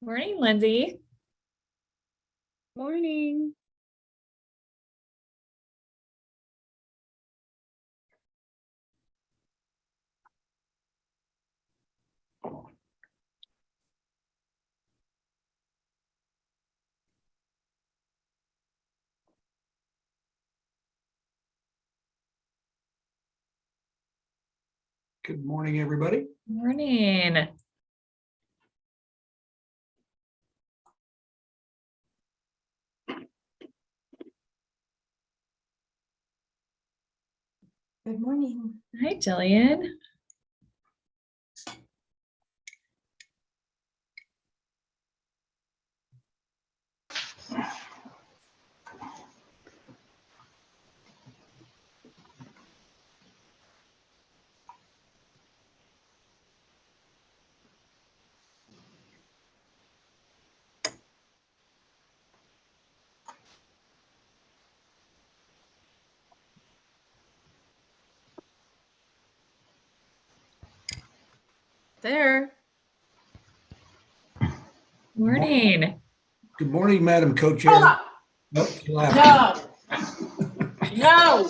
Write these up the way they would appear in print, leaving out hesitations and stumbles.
Morning, Lindsay. Morning. Good morning, everybody. Morning. Good morning. Hi, Jillian. There. Morning. Good morning, Madam Co-Chair. Ah, Nope, she laughed. no, no.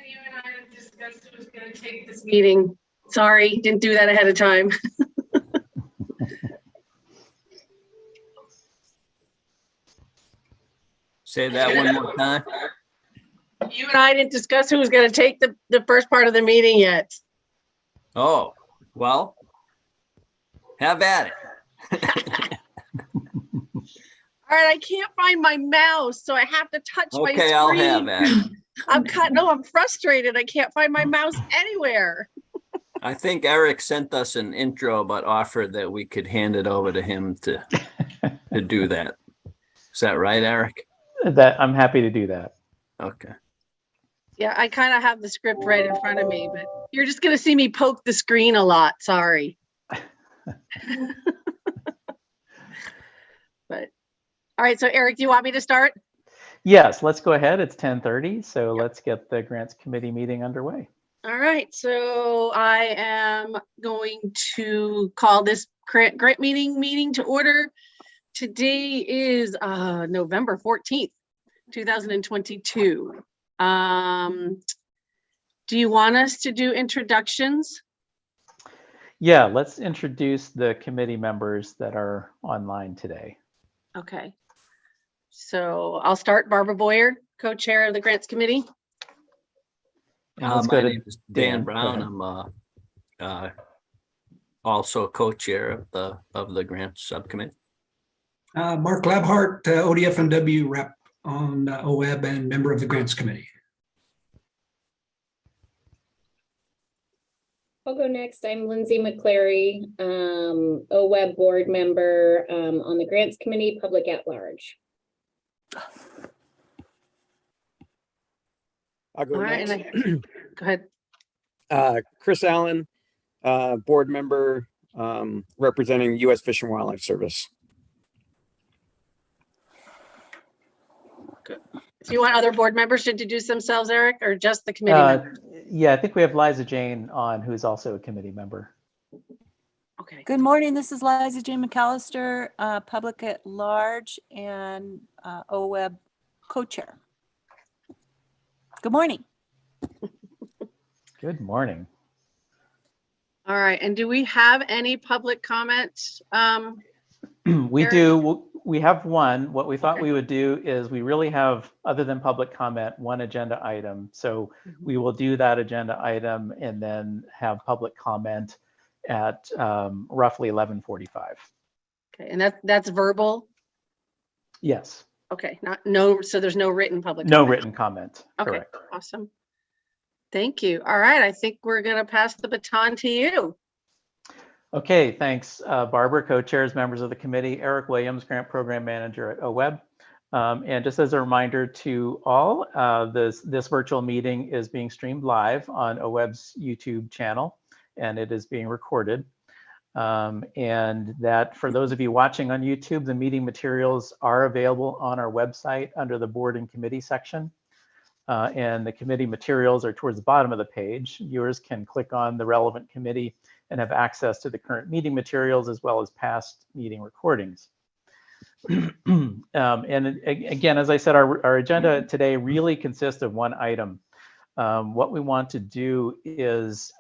You and I have discussed who was going to take this meeting. Sorry, didn't do that ahead of time. Say that one more time. You and I didn't discuss who was going to take the first part of the meeting yet. Oh, well, have at it. All right, I can't find my mouse, so I have to touch my Okay, screen. I'll have at it. I'm frustrated. I can't find my mouse anywhere. I think Eric sent us an intro, but offered that we could hand it over to him to do that. Is that right, Eric? That I'm happy to do that. Okay. Yeah, I kind of have the script right in front of me, but you're just going to see me poke the screen a lot. Sorry. But all right, so Eric, do you want me to start? Yes, let's go ahead. It's 10:30, so let's get the grants committee meeting underway. All right, so I am going to call this grant meeting to order. Today is November 14th, 2022. Do you want us to do introductions? Yeah, let's introduce the committee members that are online today. Okay. So I'll start. Barbara Boyer, co-chair of the grants committee. And let's go My to name is Dan Go Brown. ahead. I'm also co-chair of the grants subcommittee. Mark Labhart, ODFMW rep on OWEB and member of the Grants Committee. I'll go next. I'm Lindsay McClary, OWEB board member on the Grants Committee, Public at Large. I'll go All right, next. go ahead. Chris Allen, board member representing U.S. Fish and Wildlife Service. Do you want other board members to introduce themselves, Eric, or just the committee members? Yeah, I think we have Liza Jane on, who's also a committee member. Okay. Good morning. This is Liza Jane McAllister, Public at Large and OWEB co-chair. Good morning. Good morning. All right, and do we have any public comments? We Eric? do. We have one. What we thought Okay. we would do is we really have, other than public comment, one agenda item. So we will do that agenda item and then have public comment at roughly 11:45. Okay, and that's verbal? Yes, Okay, so there's no written public no comment? written comment. Okay, Correct. awesome. Thank you. All right, I think we're gonna pass the baton to you. Okay, thanks, Barbara, co-chairs, members of the committee, Eric Williams, Grant Program Manager at OWEB. And just as a reminder to all, this virtual meeting is being streamed live on OWEB's YouTube channel, and it is being recorded. And that for those of you watching on YouTube, the meeting materials are available on our website under the board and committee section. And the committee materials are towards the bottom of the page. Viewers can click on the relevant committee and have access to the current meeting materials as well as past meeting recordings. And again, as I said, our agenda today really consists of one item. What we want to do is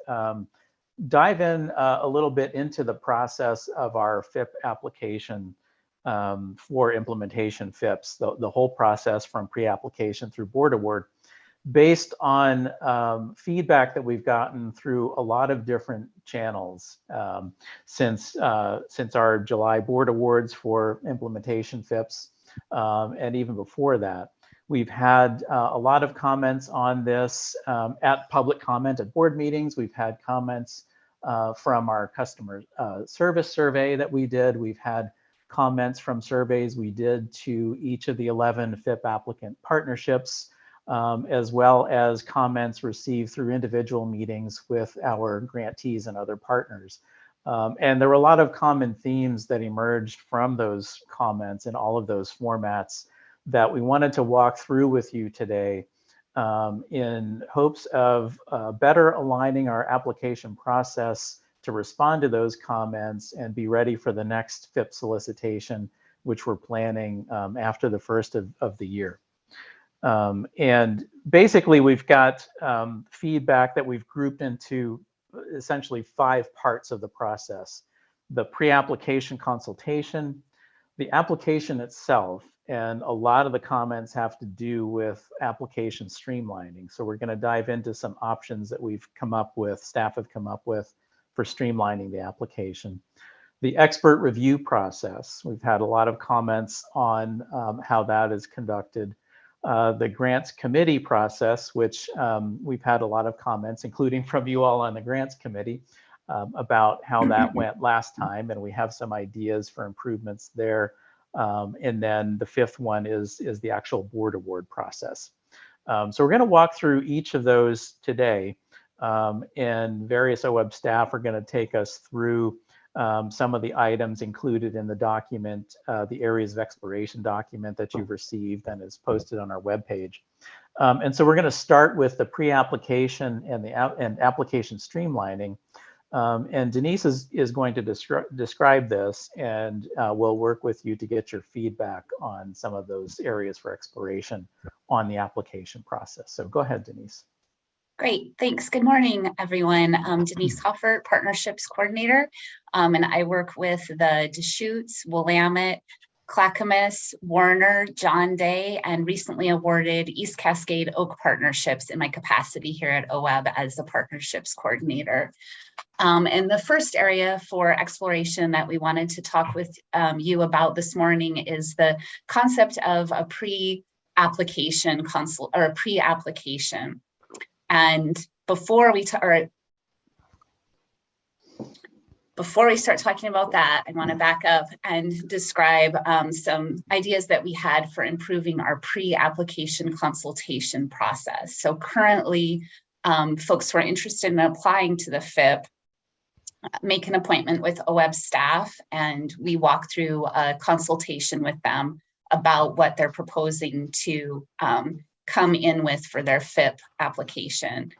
dive in a little bit into the process of our FIP application for implementation FIPS, the whole process from pre-application through board award, based on feedback that we've gotten through a lot of different channels since our July board awards for implementation FIPS, and even before that. We've had a lot of comments on this at public comment at board meetings. We've had comments from our customer service survey that we did. We've had comments from surveys we did to each of the 11 FIP applicant partnerships, as well as comments received through individual meetings with our grantees and other partners. And there were a lot of common themes that emerged from those comments in all of those formats that we wanted to walk through with you today in hopes of better aligning our application process to respond to those comments and be ready for the next FIP solicitation, which we're planning after the first of the year. And basically, we've got feedback that we've grouped into essentially 5 parts of the process: the pre-application consultation, the application itself, and a lot of the comments have to do with application streamlining. So we're going to dive into some options that we've come up with, staff have come up with for streamlining the application. The expert review process, we've had a lot of comments on how that is conducted. The grants committee process, which we've had a lot of comments, including from you all on the grants committee, about how that went last time, and we have some ideas for improvements there. And then the 5th one is the actual board award process. So we're going to walk through each of those today, and various OWEB staff are going to take us through some of the items included in the document, the areas of exploration document that you've received and is posted on our webpage. And so we're going to start with the pre-application and application streamlining. And Denise is going to describe this, and we'll work with you to get your feedback on some of those areas for exploration on the application process. So go ahead, Denise. Great, thanks. Good morning, everyone. I'm Denise Hoffert, Partnerships Coordinator, and I work with the Deschutes, Willamette, Clackamas, Warner, John Day, and recently awarded East Cascade Oak Partnerships in my capacity here at OWEB as the Partnerships Coordinator. And the first area for exploration that we wanted to talk with you about this morning is the concept of a pre-application consult or a pre-application. And before we start talking about that, I want to back up and describe some ideas that we had for improving our pre-application consultation process. So currently, folks who are interested in applying to the FIP make an appointment with OWEB staff, and we walk through a consultation with them about what they're proposing to come in with for their FIP application.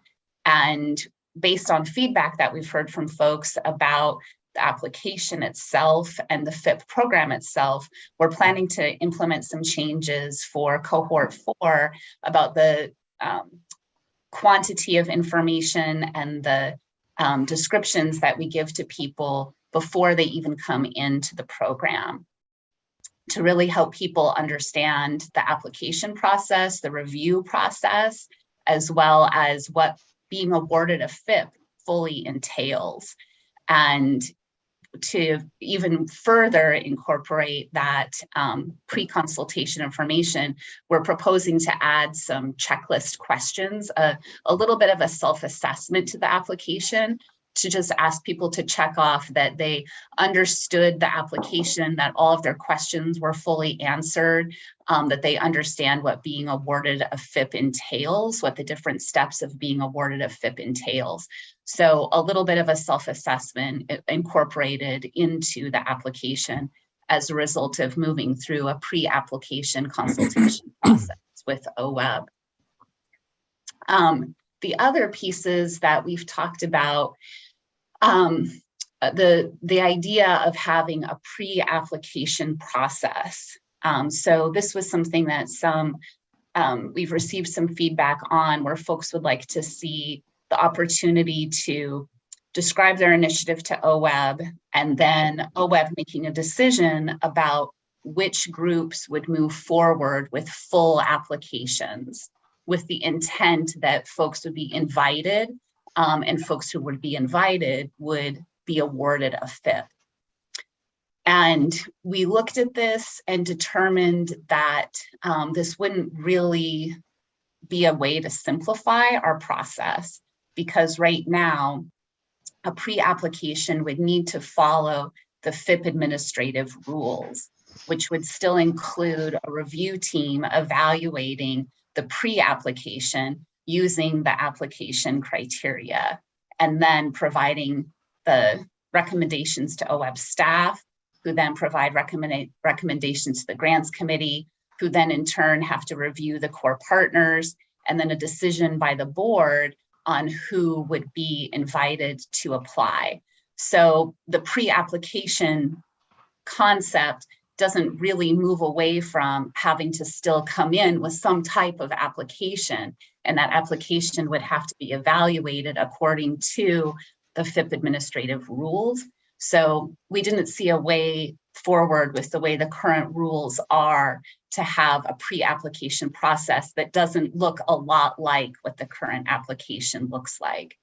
And based on feedback that we've heard from folks about the application itself and the FIP program itself, we're planning to implement some changes for cohort 4 about the quantity of information and the descriptions that we give to people before they even come into the program, to really help people understand the application process, the review process, as well as what being awarded a FIP fully entails. And to even further incorporate that pre-consultation information, we're proposing to add some checklist questions, a little bit of a self-assessment to the application, to just ask people to check off that they understood the application, that all of their questions were fully answered, that they understand what being awarded a FIP entails, what the different steps of being awarded a FIP entails. So a little bit of a self-assessment incorporated into the application as a result of moving through a pre-application consultation process with OWEB. The other pieces that we've talked about, the idea of having a pre-application process. So this was something that we've received some feedback on, where folks would like to see the opportunity to describe their initiative to OWEB, and then OWEB making a decision about which groups would move forward with full applications, with the intent that folks would be invited, and folks who would be invited would be awarded a FIP. And we looked at this and determined that this wouldn't really be a way to simplify our process, because right now, a pre-application would need to follow the FIP administrative rules, which would still include a review team evaluating the pre-application using the application criteria, and then providing the recommendations to OWEB staff, who then provide recommendations to the grants committee, who then in turn have to review the core partners, and then a decision by the board on who would be invited to apply. So the pre-application concept doesn't really move away from having to still come in with some type of application, and that application would have to be evaluated according to the FIP administrative rules. So we didn't see a way forward with the way the current rules are to have a pre-application process that doesn't look a lot like what the current application looks like.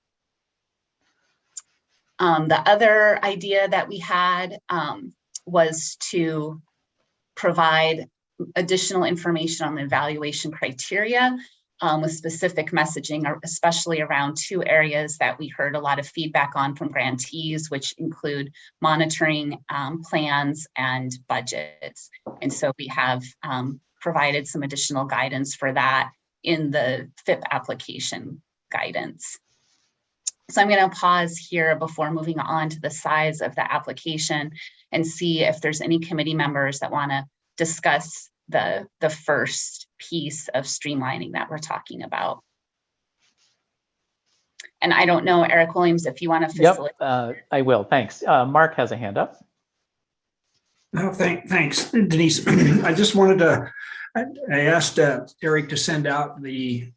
The other idea that we had was to provide additional information on the evaluation criteria with specific messaging, especially around two areas that we heard a lot of feedback on from grantees, which include monitoring plans and budgets. And so we have provided some additional guidance for that in the FIP application guidance. So I'm going to pause here before moving on to the size of the application and see if there's any committee members that want to discuss the first piece of streamlining that we're talking about. And I don't know, Eric Williams, if you want to facilitate. Yep, I will. Thanks. Mark has a hand up. No, thanks, Denise. I just wanted to, I asked Eric to send out the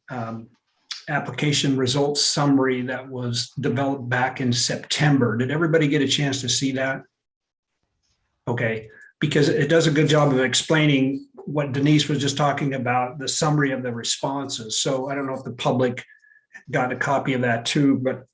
application results summary that was developed back in September. Did everybody get a chance to see that? Okay, because it does a good job of explaining what Denise was just talking about, the summary of the responses. So I don't know if the public got a copy of that too, but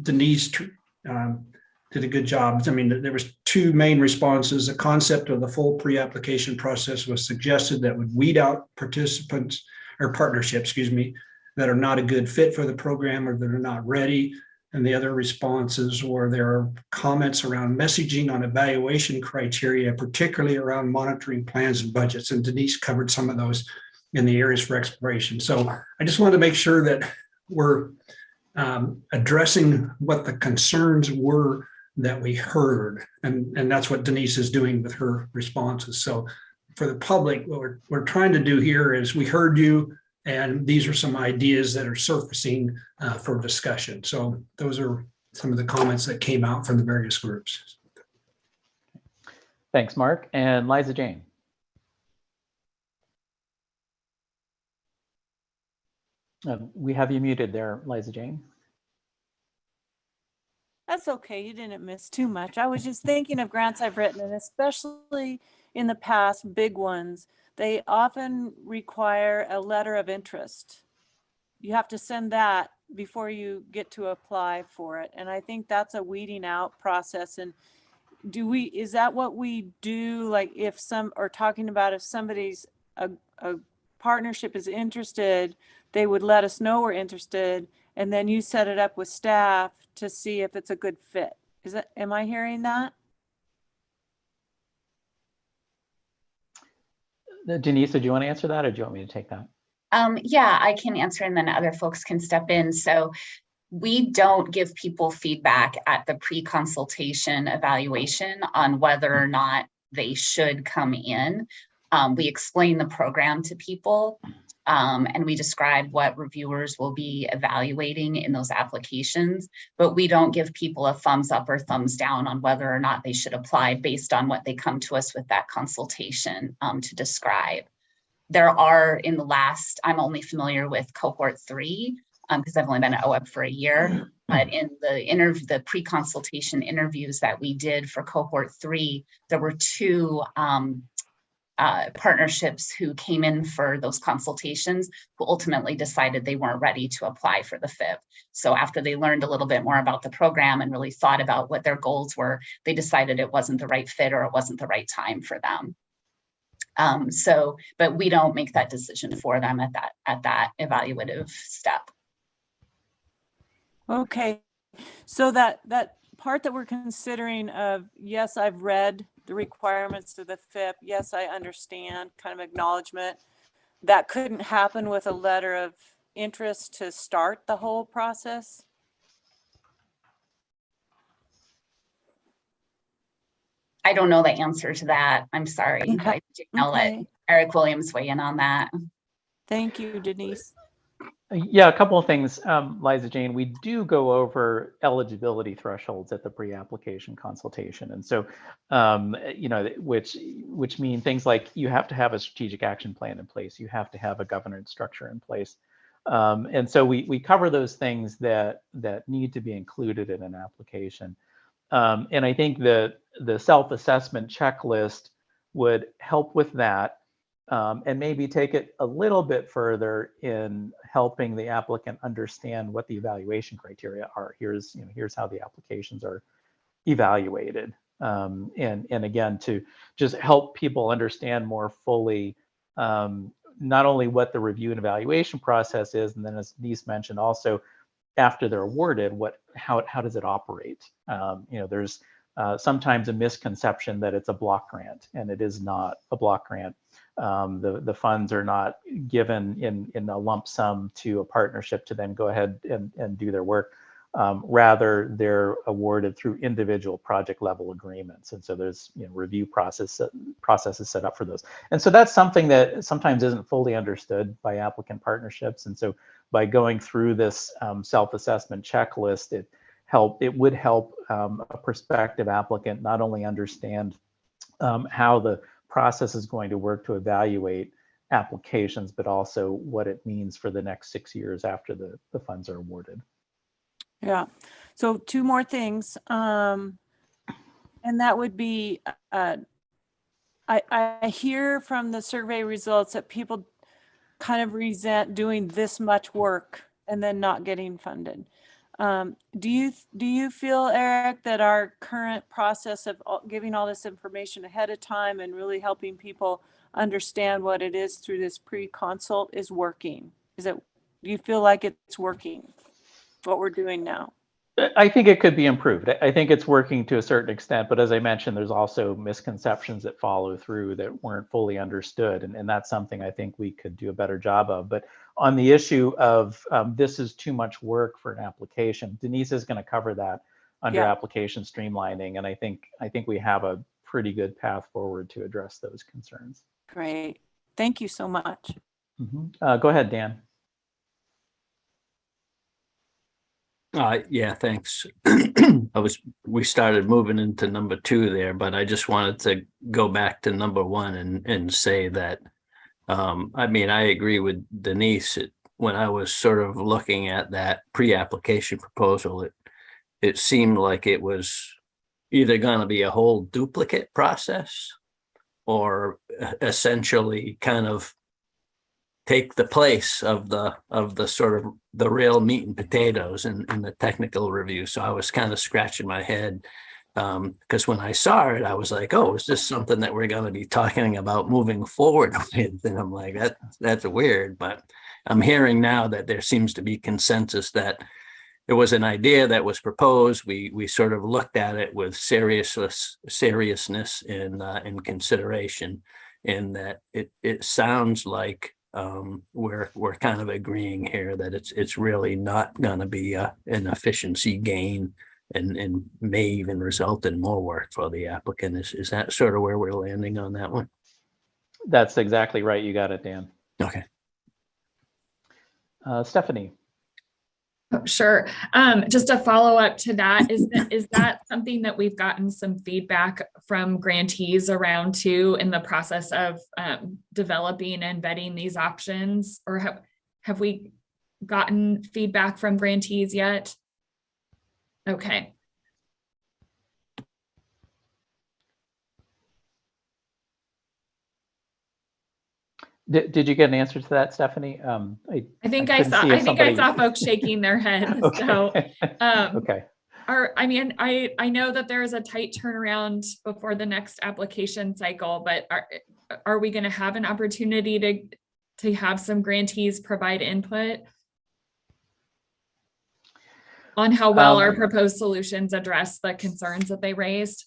Denise did a good job. I mean, there was two main responses. The concept of the full pre-application process was suggested that would weed out participants or partnerships, excuse me, that are not a good fit for the program or that are not ready. And the other responses were there are comments around messaging on evaluation criteria, particularly around monitoring plans and budgets. And Denise covered some of those in the areas for exploration. So I just wanted to make sure that we're addressing what the concerns were that we heard. And that's what Denise is doing with her responses. So for the public, what we're trying to do here is we heard you, and these are some ideas that are surfacing for discussion. So those are some of the comments that came out from the various groups. Thanks, Mark. And Liza Jane. We have you muted there, Liza Jane. That's okay. You didn't miss too much. I was just thinking of grants I've written, and especially in the past, big ones, they often require a letter of interest. You have to send that before you get to apply for it. And I think that's a weeding out process. And is that what we do? Like if or talking about if somebody's, a partnership is interested, they would let us know we're interested, and then you set it up with staff to see if it's a good fit. Am I hearing that? Denise, do you want to answer that, or do you want me to take that? Yeah, I can answer and then other folks can step in. So we don't give people feedback at the pre-consultation evaluation on whether or not they should come in. We explain the program to people, and we describe what reviewers will be evaluating in those applications, but we don't give people a thumbs up or thumbs down on whether or not they should apply based on what they come to us with that consultation to describe. There are I'm only familiar with cohort 3 because I've only been at OWEB for a year, but in the pre-consultation interviews that we did for cohort 3, there were 2 partnerships who came in for those consultations who ultimately decided they weren't ready to apply for the FIP. So after they learned a little bit more about the program and really thought about what their goals were, they decided it wasn't the right fit or it wasn't the right time for them. But we don't make that decision for them at that evaluative step. Okay, so that part that we're considering of, yes, I've read the requirements of the FIP, yes, I understand, kind of acknowledgement, that couldn't happen with a letter of interest to start the whole process? I don't know the answer to that. I'm sorry. Okay. I'll let Eric Williams weigh in on that. Thank you, Denise. Yeah, a couple of things, Liza Jane. We do go over eligibility thresholds at the pre-application consultation, and so, which mean things like you have to have a strategic action plan in place, you have to have a governance structure in place, and so we cover those things that need to be included in an application, and I think that the self-assessment checklist would help with that. And maybe take it a little bit further in helping the applicant understand what the evaluation criteria are. Here's how the applications are evaluated. And again, to just help people understand more fully, not only what the review and evaluation process is, and then as Denise mentioned, also after they're awarded, how does it operate? There's sometimes a misconception that it's a block grant, and it is not a block grant. The funds are not given in a lump sum to a partnership to then go ahead and do their work. Rather, they're awarded through individual project level agreements. And so there's review processes set up for those. And so that's something that sometimes isn't fully understood by applicant partnerships. And so by going through this self-assessment checklist, it would help a prospective applicant not only understand how the process is going to work to evaluate applications, but also what it means for the next 6 years after the funds are awarded. Yeah. So 2 more things. And that would be, I hear from the survey results that people kind of resent doing this much work and then not getting funded. Do you feel, Eric, that our current process of giving all this information ahead of time and really helping people understand what it is through this pre-consult is working? Do you feel like it's working, what we're doing now? I think it could be improved. I think it's working to a certain extent, but as I mentioned, there's also misconceptions that follow through that weren't fully understood. And that's something I think we could do a better job of. But on the issue of this is too much work for an application, Denise is going to cover that under application streamlining. And I think we have a pretty good path forward to address those concerns. Great. Thank you so much. Mm-hmm. Go ahead, Dan. Yeah, thanks. We started moving into number 2 there, but I just wanted to go back to number 1 and say that, I agree with Denise. When I was sort of looking at that pre-application proposal, it seemed like it was either going to be a whole duplicate process or essentially kind of take the place of the sort of the real meat and potatoes in the technical review. So I was kind of scratching my head because when I saw it, I was like, oh, is this something that we're going to be talking about moving forward with? And I'm like, that's weird. But I'm hearing now that there seems to be consensus that it was an idea that was proposed. We sort of looked at it with seriousness in consideration, and that it sounds like we're kind of agreeing here that it's really not going to be an efficiency gain and may even result in more work for the applicant. Is that sort of where we're landing on that one? That's exactly right. You got it, Dan. Okay. Stephanie. Sure. Just a follow up to that, is that something that we've gotten some feedback from grantees around too in the process of developing and vetting these options, or have we gotten feedback from grantees yet? Okay. Did you get an answer to that, Stephanie? I think I saw folks shaking their heads. Okay. So, okay. I know that there is a tight turnaround before the next application cycle, but are we going to have an opportunity to have some grantees provide input on how well our proposed solutions address the concerns that they raised?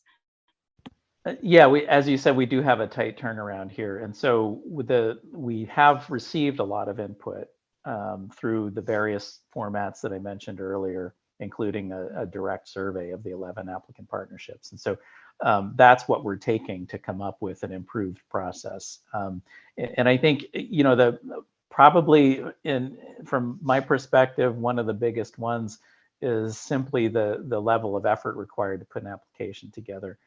Yeah, as you said, we do have a tight turnaround here. And so we have received a lot of input through the various formats that I mentioned earlier, including a direct survey of the 11 applicant partnerships. And so that's what we're taking to come up with an improved process. And I think, probably from my perspective, one of the biggest ones is simply the level of effort required to put an application together.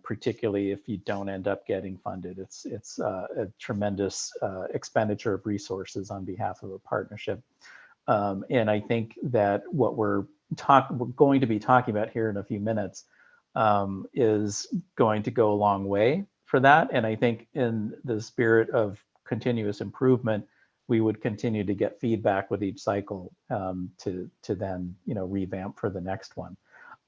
Particularly if you don't end up getting funded. It's a tremendous expenditure of resources on behalf of a partnership. And I think that what we're going to be talking about here in a few minutes is going to go a long way for that. And I think in the spirit of continuous improvement, we would continue to get feedback with each cycle to then revamp for the next one.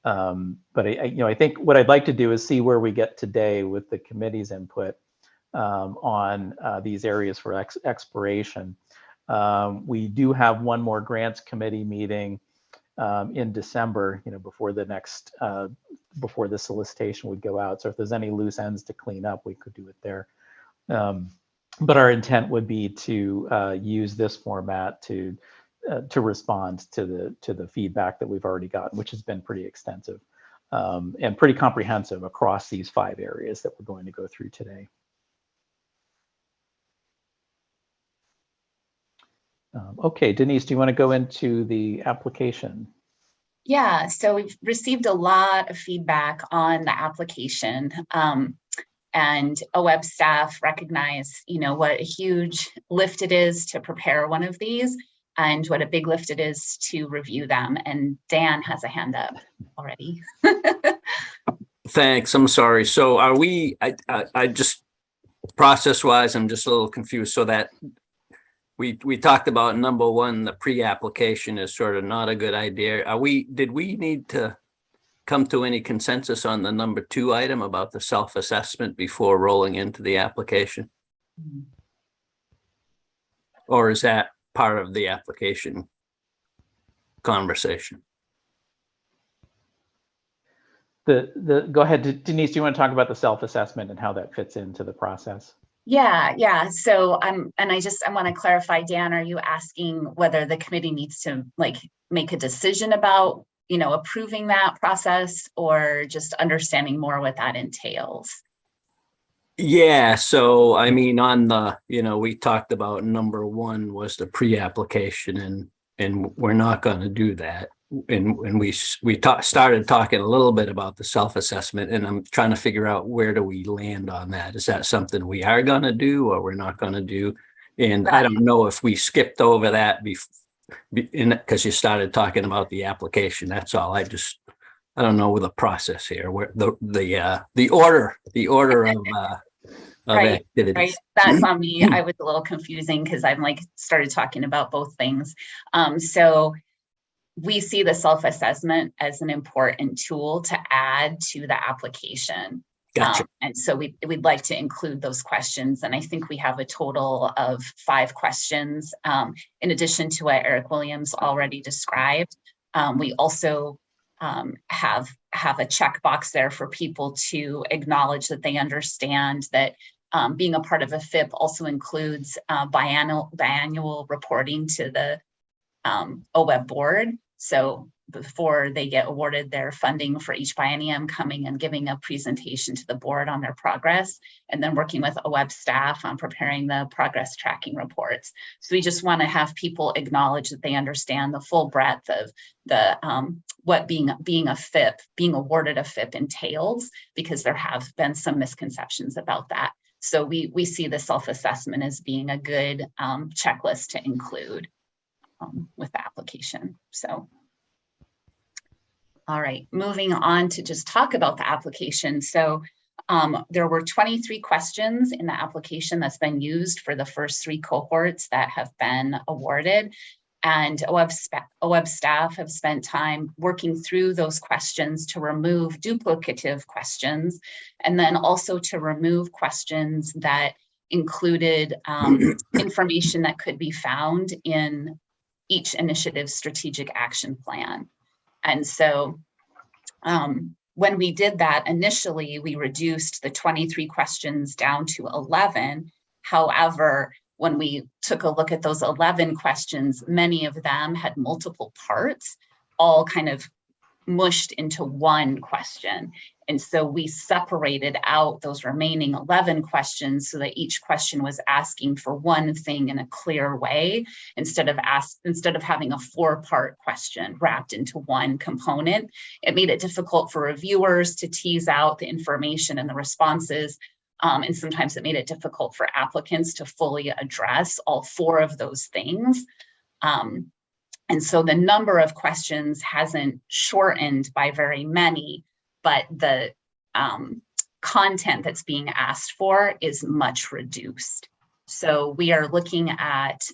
But I think what I'd like to do is see where we get today with the committee's input on these areas for exploration. We do have one more grants committee meeting in December, before the next, before the solicitation would go out. So if there's any loose ends to clean up, we could do it there. But our intent would be to use this format to respond to the feedback that we've already gotten, which has been pretty extensive and pretty comprehensive across these 5 areas that we're going to go through today. Okay, Denise, do you want to go into the application? Yeah, so we've received a lot of feedback on the application. And OWEB staff recognize, what a huge lift it is to prepare one of these and what a big lift it is to review them. And Dan has a hand up already. Thanks. I'm sorry. So are we, I just process-wise, I'm just a little confused. So that we talked about number 1, the pre-application is sort of not a good idea. Did we need to come to any consensus on the number 2 item about the self-assessment before rolling into the application? Or is that part of the application conversation? Go ahead, Denise, do you want to talk about the self-assessment and how that fits into the process? Yeah. So I want to clarify, Dan, are you asking whether the committee needs to make a decision about, approving that process, or just understanding more what that entails? Yeah. So, on the, we talked about number 1 was the pre-application, and we're not going to do that. And we started talking a little bit about the self-assessment, and I'm trying to figure out where do we land on that. Is that something we are going to do or we're not going to do? And I don't know if we skipped over that because you started talking about the application. That's all. I just I don't know the process here, where the order of Right, activities. right. That's on me. I was a little confusing because I'm like started talking about both things. So we see the self-assessment as an important tool to add to the application. Gotcha. And so we'd like to include those questions. And I think we have a total of 5 questions. In addition to what Eric Williams already described, we also have a checkbox there for people to acknowledge that they understand that being a part of a FIP also includes biannual reporting to the OWEB board. So before they get awarded their funding for each biennium, coming and giving a presentation to the board on their progress, and then working with OWEB staff on preparing the progress tracking reports. So we just want to have people acknowledge that they understand the full breadth of the what being a FIP, being awarded a FIP entails, because there have been some misconceptions about that. So we see the self-assessment as being a good checklist to include with the application. So, all right, moving on to just talk about the application. So there were 23 questions in the application that's been used for the first 3 cohorts that have been awarded. And OWEB staff have spent time working through those questions to remove duplicative questions, and then also to remove questions that included information that could be found in each initiative's strategic action plan. And so when we did that, initially, we reduced the 23 questions down to 11. However, when we took a look at those 11 questions, many of them had multiple parts, all kind of mushed into one question. And so we separated out those remaining 11 questions so that each question was asking for one thing in a clear way, instead of having a 4-part question wrapped into one component. It made it difficult for reviewers to tease out the information and the responses. And sometimes it made it difficult for applicants to fully address all 4 of those things. And so the number of questions hasn't shortened by very many, but the content that's being asked for is much reduced. So we are looking at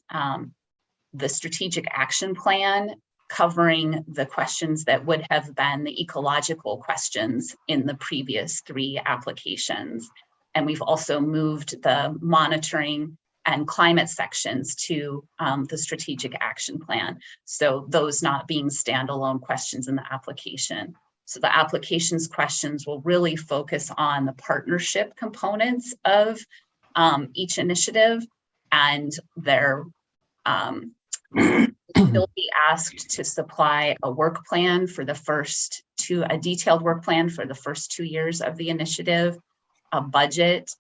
the strategic action plan covering the questions that would have been the ecological questions in the previous 3 applications. And we've also moved the monitoring and climate sections to the strategic action plan. So those not being standalone questions in the application. So the application's questions will really focus on the partnership components of each initiative, and they'll be asked to supply a work plan for a detailed work plan for the first 2 years of the initiative, a budget,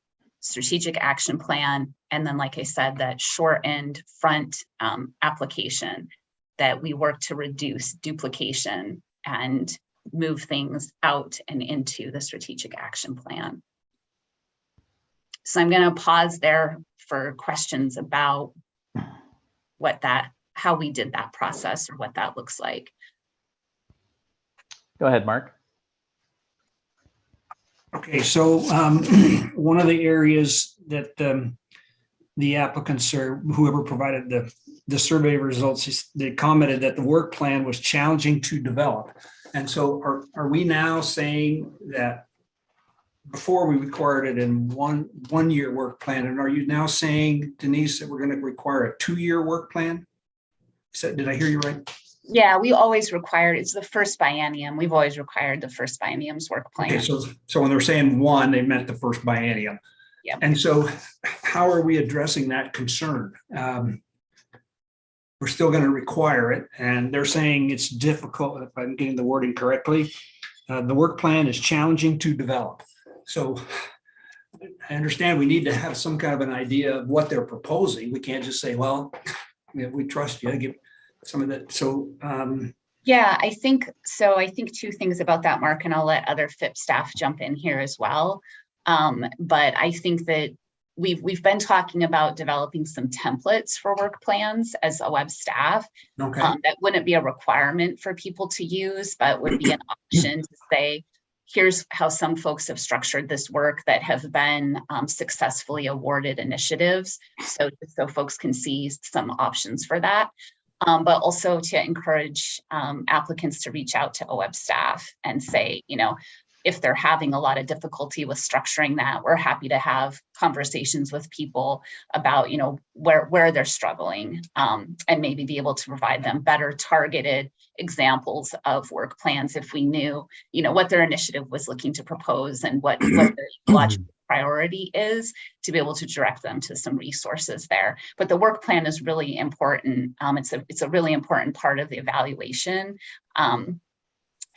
strategic action plan, and then, like I said, that short-end front application that we work to reduce duplication and move things out and into the strategic action plan. So I'm going to pause there for questions about how we did that process or what that looks like. Go ahead, Mark. Okay, so one of the areas that the applicants or whoever provided the survey results, they commented that the work plan was challenging to develop. And so are we now saying that before we required it in one year work plan, and are you now saying, Denise, that we're going to require a 2-year work plan? Did I hear you right? Yeah, we always required, it's the first biennium. We've always required the first biennium's work plan. Okay, so when they're saying 1, they meant the first biennium. Yeah. And so how are we addressing that concern? We're still going to require it, and they're saying it's difficult, if I'm getting the wording correctly. The work plan is challenging to develop. So I understand we need to have some kind of an idea of what they're proposing. We can't just say, well, we trust you, give some of that. So yeah, I think 2 things about that, Mark, and I'll let other FIP staff jump in here as well. But I think that we've been talking about developing some templates for work plans as OWEB staff. Okay. That wouldn't be a requirement for people to use, but would be an option to say, here's how some folks have structured this work that have been successfully awarded initiatives. So folks can see some options for that. But also to encourage applicants to reach out to OWEB staff and say, if they're having a lot of difficulty with structuring that, we're happy to have conversations with people about, where they're struggling, and maybe be able to provide them better targeted examples of work plans if we knew, what their initiative was looking to propose and what their ecological priority is, to be able to direct them to some resources there. But the work plan is really important. It's a really important part of the evaluation.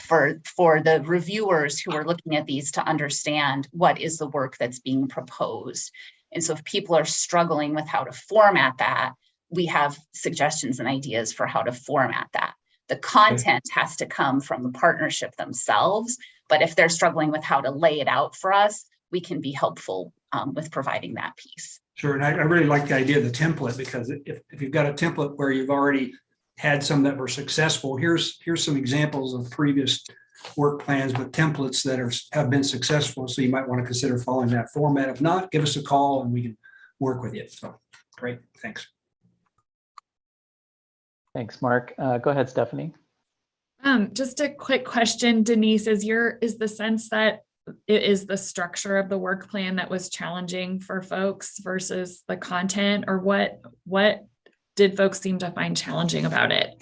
For the reviewers who are looking at these to understand what is the work that's being proposed. And so if people are struggling with how to format that, we have suggestions and ideas for how to format that. The content has to come from the partnership themselves, but if they're struggling with how to lay it out for us, we can be helpful with providing that piece. Sure, and I really like the idea of the template, because if you've got a template where you've already had some that were successful, here's some examples of previous work plans with templates that have been successful. So you might want to consider following that format. If not, give us a call and we can work with you. So great, thanks. Thanks, Mark. Go ahead, Stephanie. Just a quick question, Denise, is the sense that it is the structure of the work plan that was challenging for folks versus the content, or what did folks seem to find challenging about it?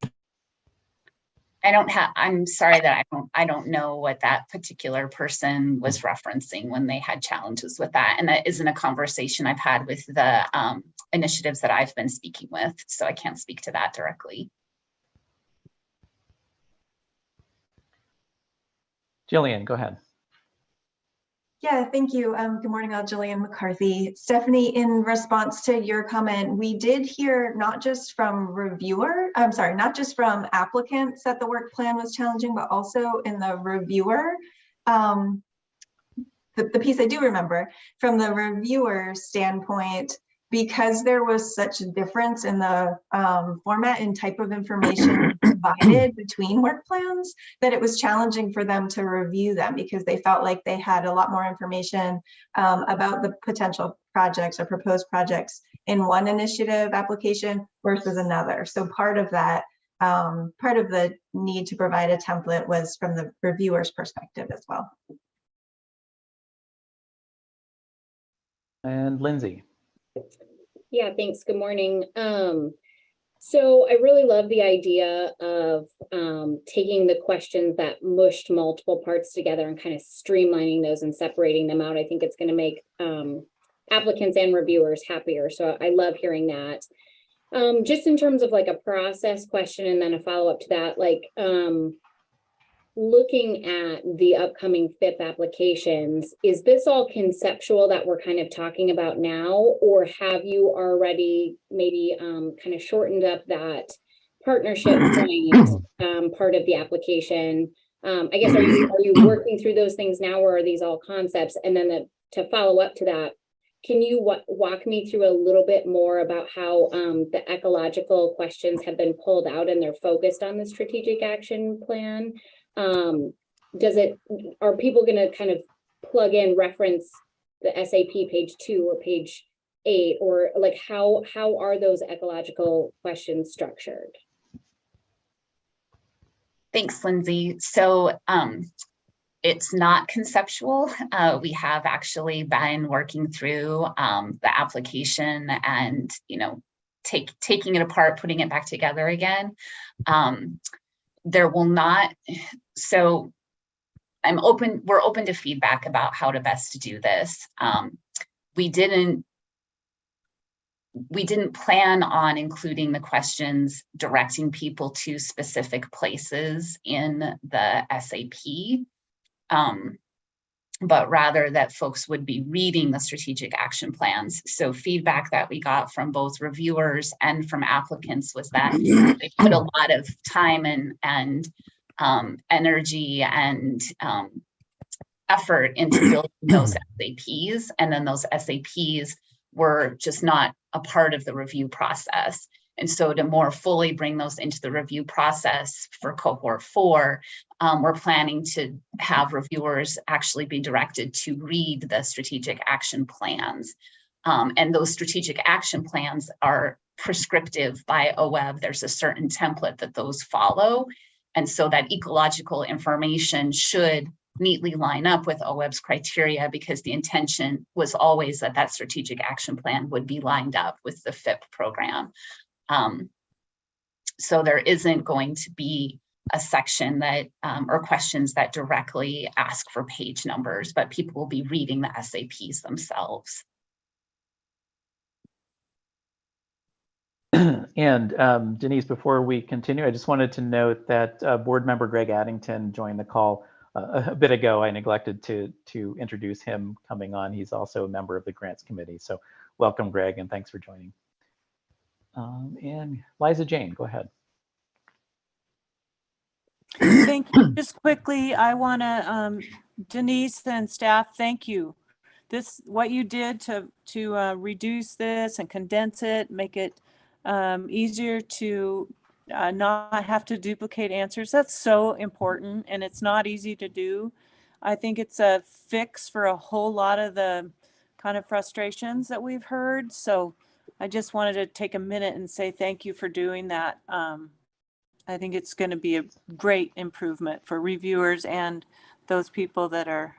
I'm sorry that I don't know what that particular person was referencing when they had challenges with that. And that isn't a conversation I've had with the initiatives that I've been speaking with. So I can't speak to that directly. Jillian, go ahead. Yeah, thank you. Good morning, all. Jillian McCarthy. Stephanie, in response to your comment, we did hear not just from applicants that the work plan was challenging, but also in the reviewer. The piece I do remember from the reviewer standpoint, because there was such a difference in the format and type of information provided between work plans, that it was challenging for them to review them, because they felt like they had a lot more information about the potential projects or proposed projects in one initiative application versus another. So part of that, part of the need to provide a template was from the reviewer's perspective as well. And Lindsay. Yeah, thanks. Good morning. So I really love the idea of taking the questions that mushed multiple parts together and kind of streamlining those and separating them out. I think it's going to make applicants and reviewers happier. So I love hearing that. Just in terms of like a process question and then a follow-up to that, like looking at the upcoming FIP applications, is this all conceptual that we're kind of talking about now, or have you already maybe kind of shortened up that partnership point part of the application? I guess, are you working through those things now, or are these all concepts? And then to follow up to that, can you walk me through a little bit more about how the ecological questions have been pulled out and they're focused on the strategic action plan? Are people going to kind of plug in, reference the SAP page 2 or page 8, or like how are those ecological questions structured? Thanks, Lindsay. So it's not conceptual. We have actually been working through the application and, taking it apart, putting it back together again. There will not, so we're open to feedback about how to best do this. We didn't plan on including the questions directing people to specific places in the SAP, but rather that folks would be reading the strategic action plans. So feedback that we got from both reviewers and from applicants was that they put a lot of time and energy and effort into building those SAPs, and then those SAPs were just not a part of the review process. And so to more fully bring those into the review process for cohort 4, we're planning to have reviewers actually be directed to read the strategic action plans. And those strategic action plans are prescriptive by OWEB. There's a certain template that those follow. And so that ecological information should neatly line up with OWEB's criteria, because the intention was always that that strategic action plan would be lined up with the FIP program. So there isn't going to be a section that or questions that directly ask for page numbers, but people will be reading the SAPs themselves. And Denise, before we continue, I just wanted to note that board member Greg Addington joined the call a bit ago. I neglected to introduce him coming on. He's also a member of the grants committee. So welcome, Greg, and thanks for joining. And Liza Jane, go ahead. Thank you. Just quickly, I want to, Denise and staff, thank you. What you did to reduce this and condense it, make it easier to not have to duplicate answers. That's so important, and it's not easy to do. I think it's a fix for a whole lot of the kind of frustrations that we've heard. So I just wanted to take a minute and say thank you for doing that. I think it's going to be a great improvement for reviewers and those people that are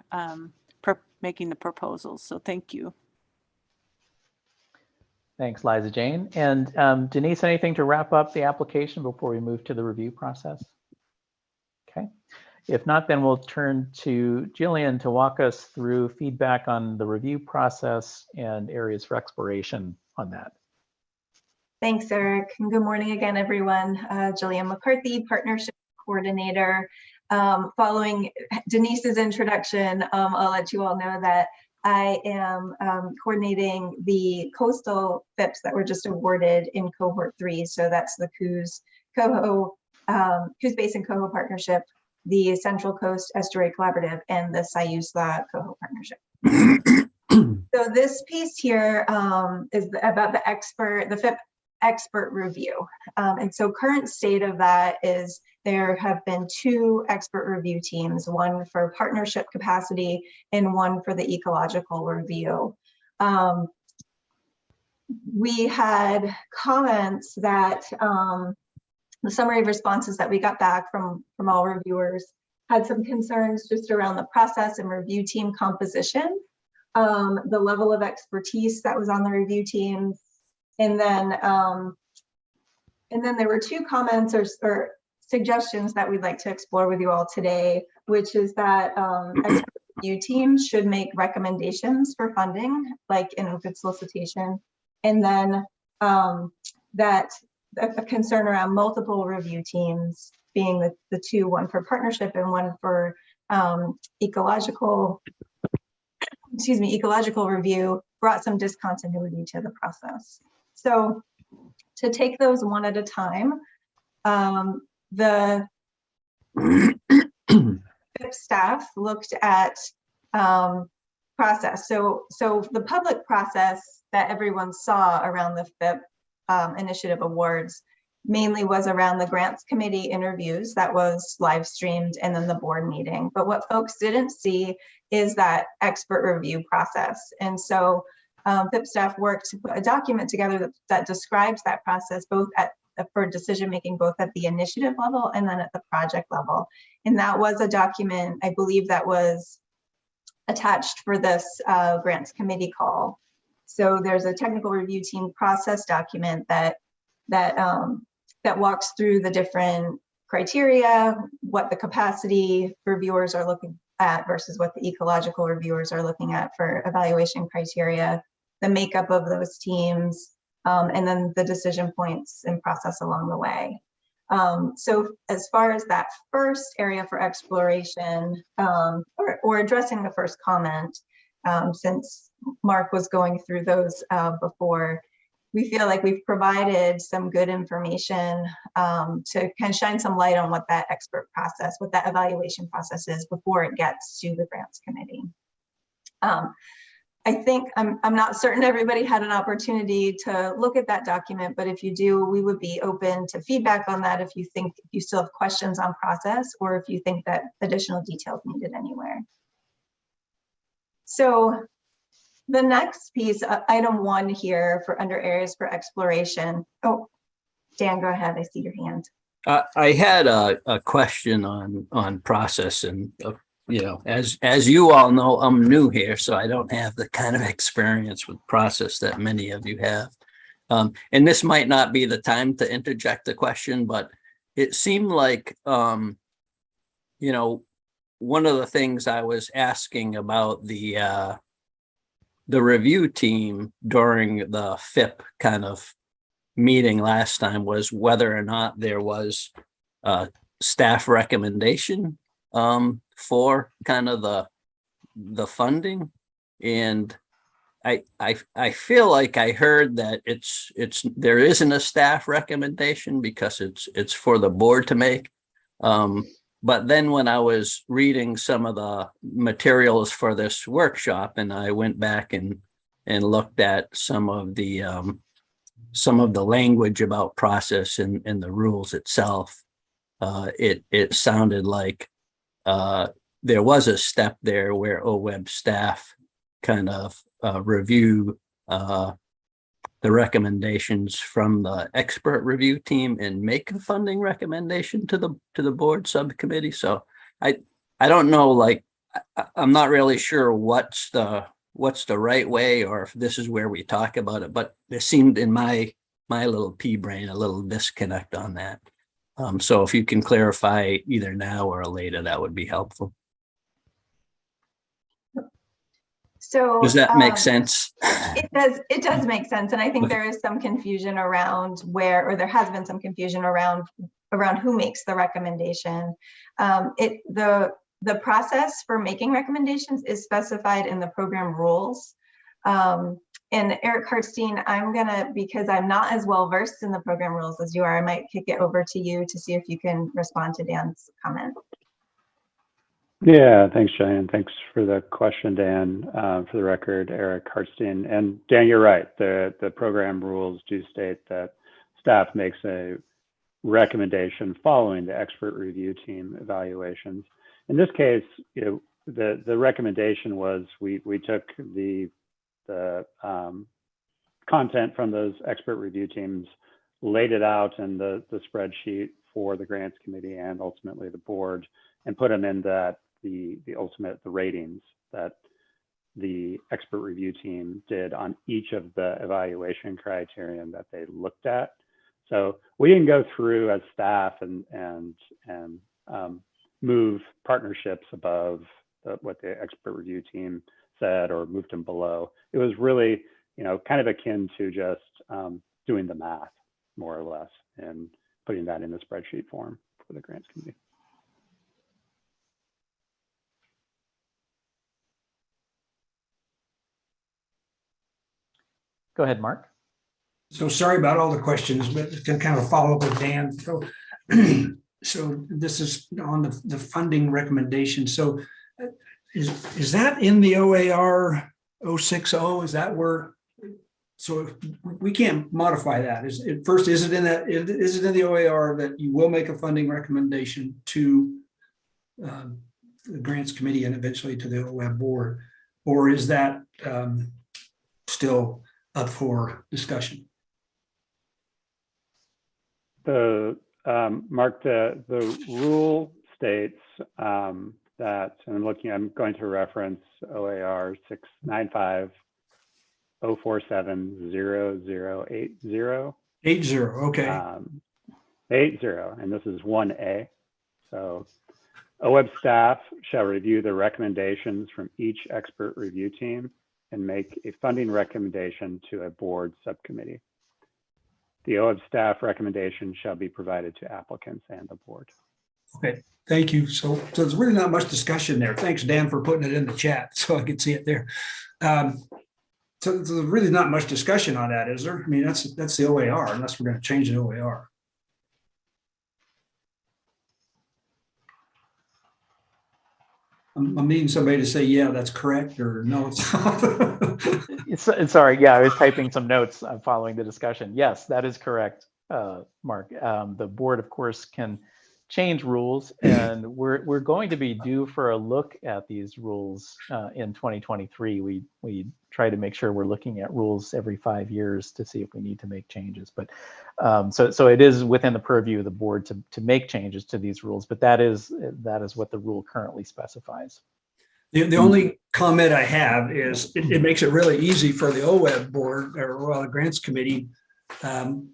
making the proposals. So thank you. Thanks, Liza Jane. And Denise, anything to wrap up the application before we move to the review process? Okay. If not, then we'll turn to Jillian to walk us through feedback on the review process and areas for exploration on that. Thanks, Eric. And good morning again, everyone. Jillian McCarthy, Partnership Coordinator. Following Denise's introduction, I'll let you all know that I am coordinating the coastal FIPs that were just awarded in cohort 3. So that's the Coos Basin Coho Partnership, the Central Coast Estuary Collaborative, and the Siuslaw Coho Partnership. So this piece here is about the FIP expert review. And so current state of that is there have been 2 expert review teams, one for partnership capacity and one for the ecological review. We had comments that the summary of responses that we got back from all reviewers had some concerns just around the process and review team composition, the level of expertise that was on the review teams. And then there were 2 comments or suggestions that we'd like to explore with you all today, which is that expert review teams should make recommendations for funding, like in open solicitation, and then that a concern around multiple review teams being the 2, one for partnership and one for ecological review, brought some discontinuity to the process. So to take those one at a time, the FIP staff looked at process. So the public process that everyone saw around the FIP initiative awards mainly was around the grants committee interviews that was live streamed and then the board meeting. But what folks didn't see is that expert review process. And so FIP staff worked to put a document together that describes that process both for decision making, both at the initiative level and then at the project level. And that was a document, I believe, that was attached for this grants committee call. So there's a technical review team process document that walks through the different criteria, what the capacity reviewers are looking at versus what the ecological reviewers are looking at for evaluation criteria, the makeup of those teams, and then the decision points and process along the way. So as far as that first area for exploration, or addressing the first comment, since Mark was going through those before, we feel like we've provided some good information to kind of shine some light on what that expert process, what that evaluation process is before it gets to the grants committee. I think I'm not certain everybody had an opportunity to look at that document, but if you do, we would be open to feedback on that if you think you still have questions on process or if you think that additional details needed anywhere. So the next piece, item 1 here for under areas for exploration. Oh, Dan, go ahead. I see your hand. I had a question on process, and you know, as you all know, I'm new here, so I don't have the kind of experience with process that many of you have. And this might not be the time to interject a question, but it seemed like, you know, one of the things I was asking about the review team during the FIP kind of meeting last time was whether or not there was a staff recommendation for kind of the funding. And I feel like I heard that there isn't a staff recommendation because it's for the board to make. But then when I was reading some of the materials for this workshop, and I went back and looked at some of the language about process and the rules itself, it sounded like there was a step there where OWEB staff kind of review the recommendations from the expert review team and make a funding recommendation to the board subcommittee. So I don't know, like, I'm not really sure what's the right way, or if this is where we talk about it, but there seemed in my little pea brain a little disconnect on that. So if you can clarify either now or later, that would be helpful. So does that make sense? It does make sense. And I think there is some confusion around there has been some confusion around who makes the recommendation. The process for making recommendations is specified in the program rules. And Eric Hartstein, because I'm not as well versed in the program rules as you are, I might kick it over to you to see if you can respond to Dan's comment. Yeah, thanks, Cheyenne. Thanks for the question, Dan. For the record, Eric Hartstein. And Dan, you're right. The program rules do state that staff makes a recommendation following the expert review team evaluations. In this case, you know, the recommendation was we took the content from those expert review teams, laid it out in the spreadsheet for the grants committee and ultimately the board, and put them in the ratings that the expert review team did on each of the evaluation criterion that they looked at. So we didn't go through as staff and move partnerships above what the expert review team said or moved them below. It was really, you know, kind of akin to just doing the math, more or less, and putting that in the spreadsheet form for the grants committee. Go ahead, Mark. So sorry about all the questions, but to kind of follow up with Dan. So this is on the funding recommendation. So is that in the OAR 060? Is that where? So we can't modify that. Is it in the OAR that you will make a funding recommendation to the grants committee and eventually to the OWEB board, or is that still up for discussion? Mark, the rule states that, and I'm going to reference OAR 695-047-0080. 80, okay. 80, and this is 1A. So OWEB staff shall review the recommendations from each expert review team and make a funding recommendation to a board subcommittee. The OWEB staff recommendation shall be provided to applicants and the board. Okay, thank you. So there's really not much discussion there. Thanks, Dan, for putting it in the chat so I could see it there. So there's really not much discussion on that, is there? I mean, that's the OAR, unless we're going to change the OAR. I'm needing somebody to say, yeah, that's correct, or no, it's not. It's sorry. Yeah, I was typing some notes following the discussion. Yes, that is correct, Mark. The board, of course, can change rules, and we're going to be due for a look at these rules in 2023. We try to make sure we're looking at rules every 5 years to see if we need to make changes. But so it is within the purview of the board to make changes to these rules. But that is what the rule currently specifies. The only comment I have is it makes it really easy for the OWEB board or the grants committee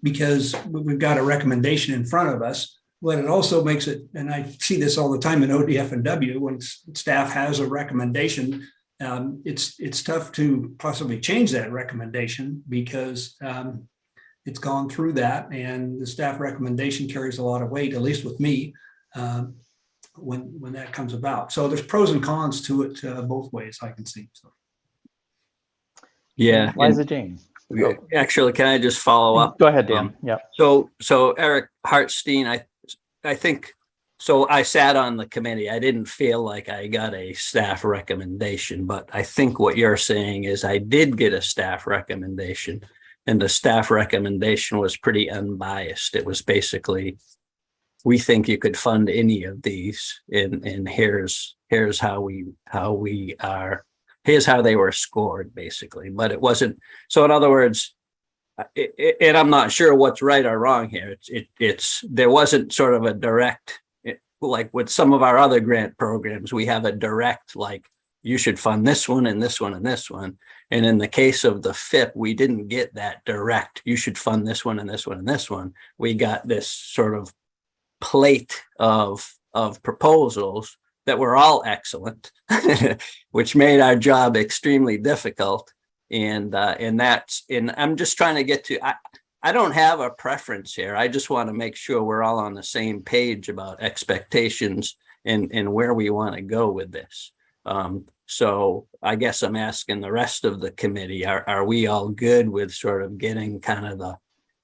because we've got a recommendation in front of us. But it also makes it, and I see this all the time in ODF and W, when staff has a recommendation, it's tough to possibly change that recommendation because it's gone through that, and the staff recommendation carries a lot of weight, at least with me, when that comes about. So there's pros and cons to it both ways, I can see. So. Yeah. Liza Jane. Actually, can I just follow up? Go ahead, Dan. Yeah. So Eric Hartstein, I think, so I sat on the committee. I didn't feel like I got a staff recommendation, but I think what you're saying is I did get a staff recommendation, and the staff recommendation was pretty unbiased. It was basically, we think you could fund any of these, and here's how they were scored, basically. But it wasn't, so in other words, and I'm not sure what's right or wrong here. There wasn't sort of a direct, like with some of our other grant programs, we have a direct, like, you should fund this one and this one and this one. And in the case of the FIP, we didn't get that direct, you should fund this one and this one and this one. We got this sort of plate of proposals that were all excellent, which made our job extremely difficult. And I'm just trying to get to, I don't have a preference here. I just want to make sure we're all on the same page about expectations and where we want to go with this. So I guess I'm asking the rest of the committee, are we all good with sort of getting kind of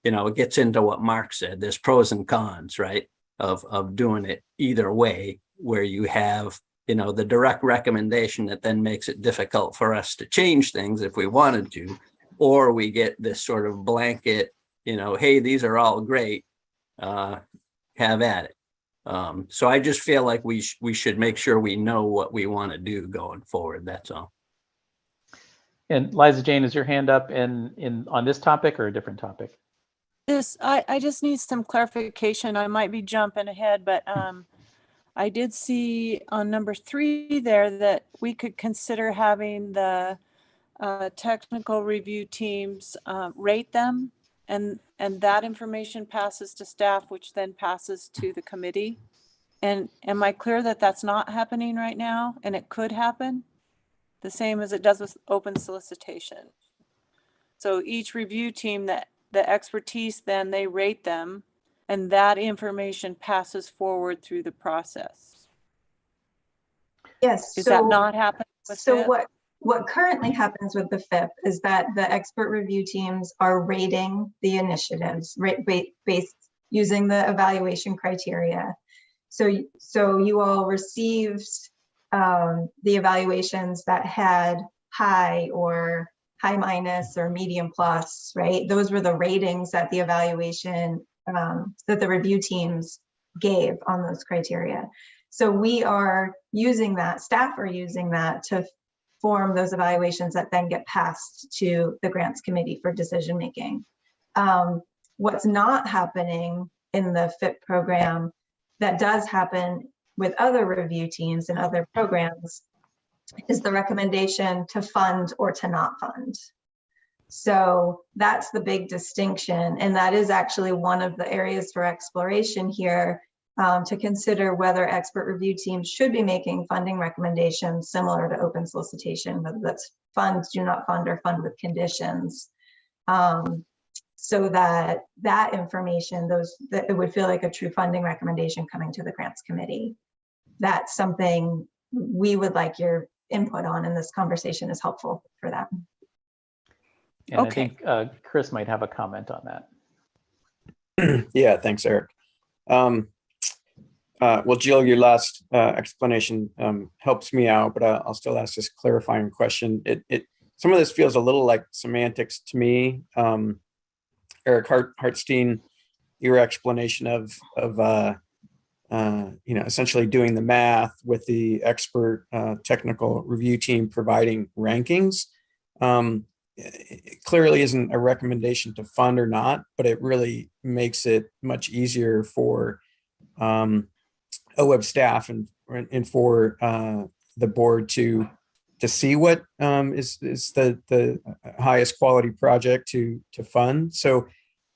it gets into what Mark said, there's pros and cons, right? Of doing it either way, where you have the direct recommendation that then makes it difficult for us to change things if we wanted to, or we get this sort of blanket, hey, these are all great, have at it. So I just feel like we should make sure we know what we want to do going forward. That's all. And Liza Jane, is your hand up on this topic or a different topic? I just need some clarification. I might be jumping ahead, but I did see on number 3 there that we could consider having the technical review teams rate them, and that information passes to staff, which then passes to the committee. And am I clear that that's not happening right now, and it could happen the same as it does with open solicitation? So each review team, that the expertise, then they rate them, and that information passes forward through the process. Yes. Is that not happening with so FIP? what currently happens with the FIP is that the expert review teams are rating the initiatives based using the evaluation criteria. So you all received the evaluations that had high or high minus or medium plus, right? Those were the ratings that the evaluation that the review teams gave on those criteria. So we are using that, staff are using that to form those evaluations that then get passed to the grants committee for decision making. What's not happening in the FIP program that does happen with other review teams and other programs is the recommendation to fund or to not fund. So that's the big distinction. And that is actually one of the areas for exploration here, to consider whether expert review teams should be making funding recommendations similar to open solicitation, whether that's fund, do not fund, or fund with conditions. So that information, that it would feel like a true funding recommendation coming to the grants committee. That's something we would like your input on, and this conversation is helpful for that. And Okay. I think Chris might have a comment on that. Yeah, thanks, Eric. well, Jill, your last explanation helps me out, but I'll still ask this clarifying question. Some of this feels a little like semantics to me. Eric Hartstein, your explanation of essentially doing the math with the expert technical review team providing rankings. It clearly isn't a recommendation to fund or not, but it really makes it much easier for OWEB staff and for the board to see what is the highest quality project to fund. So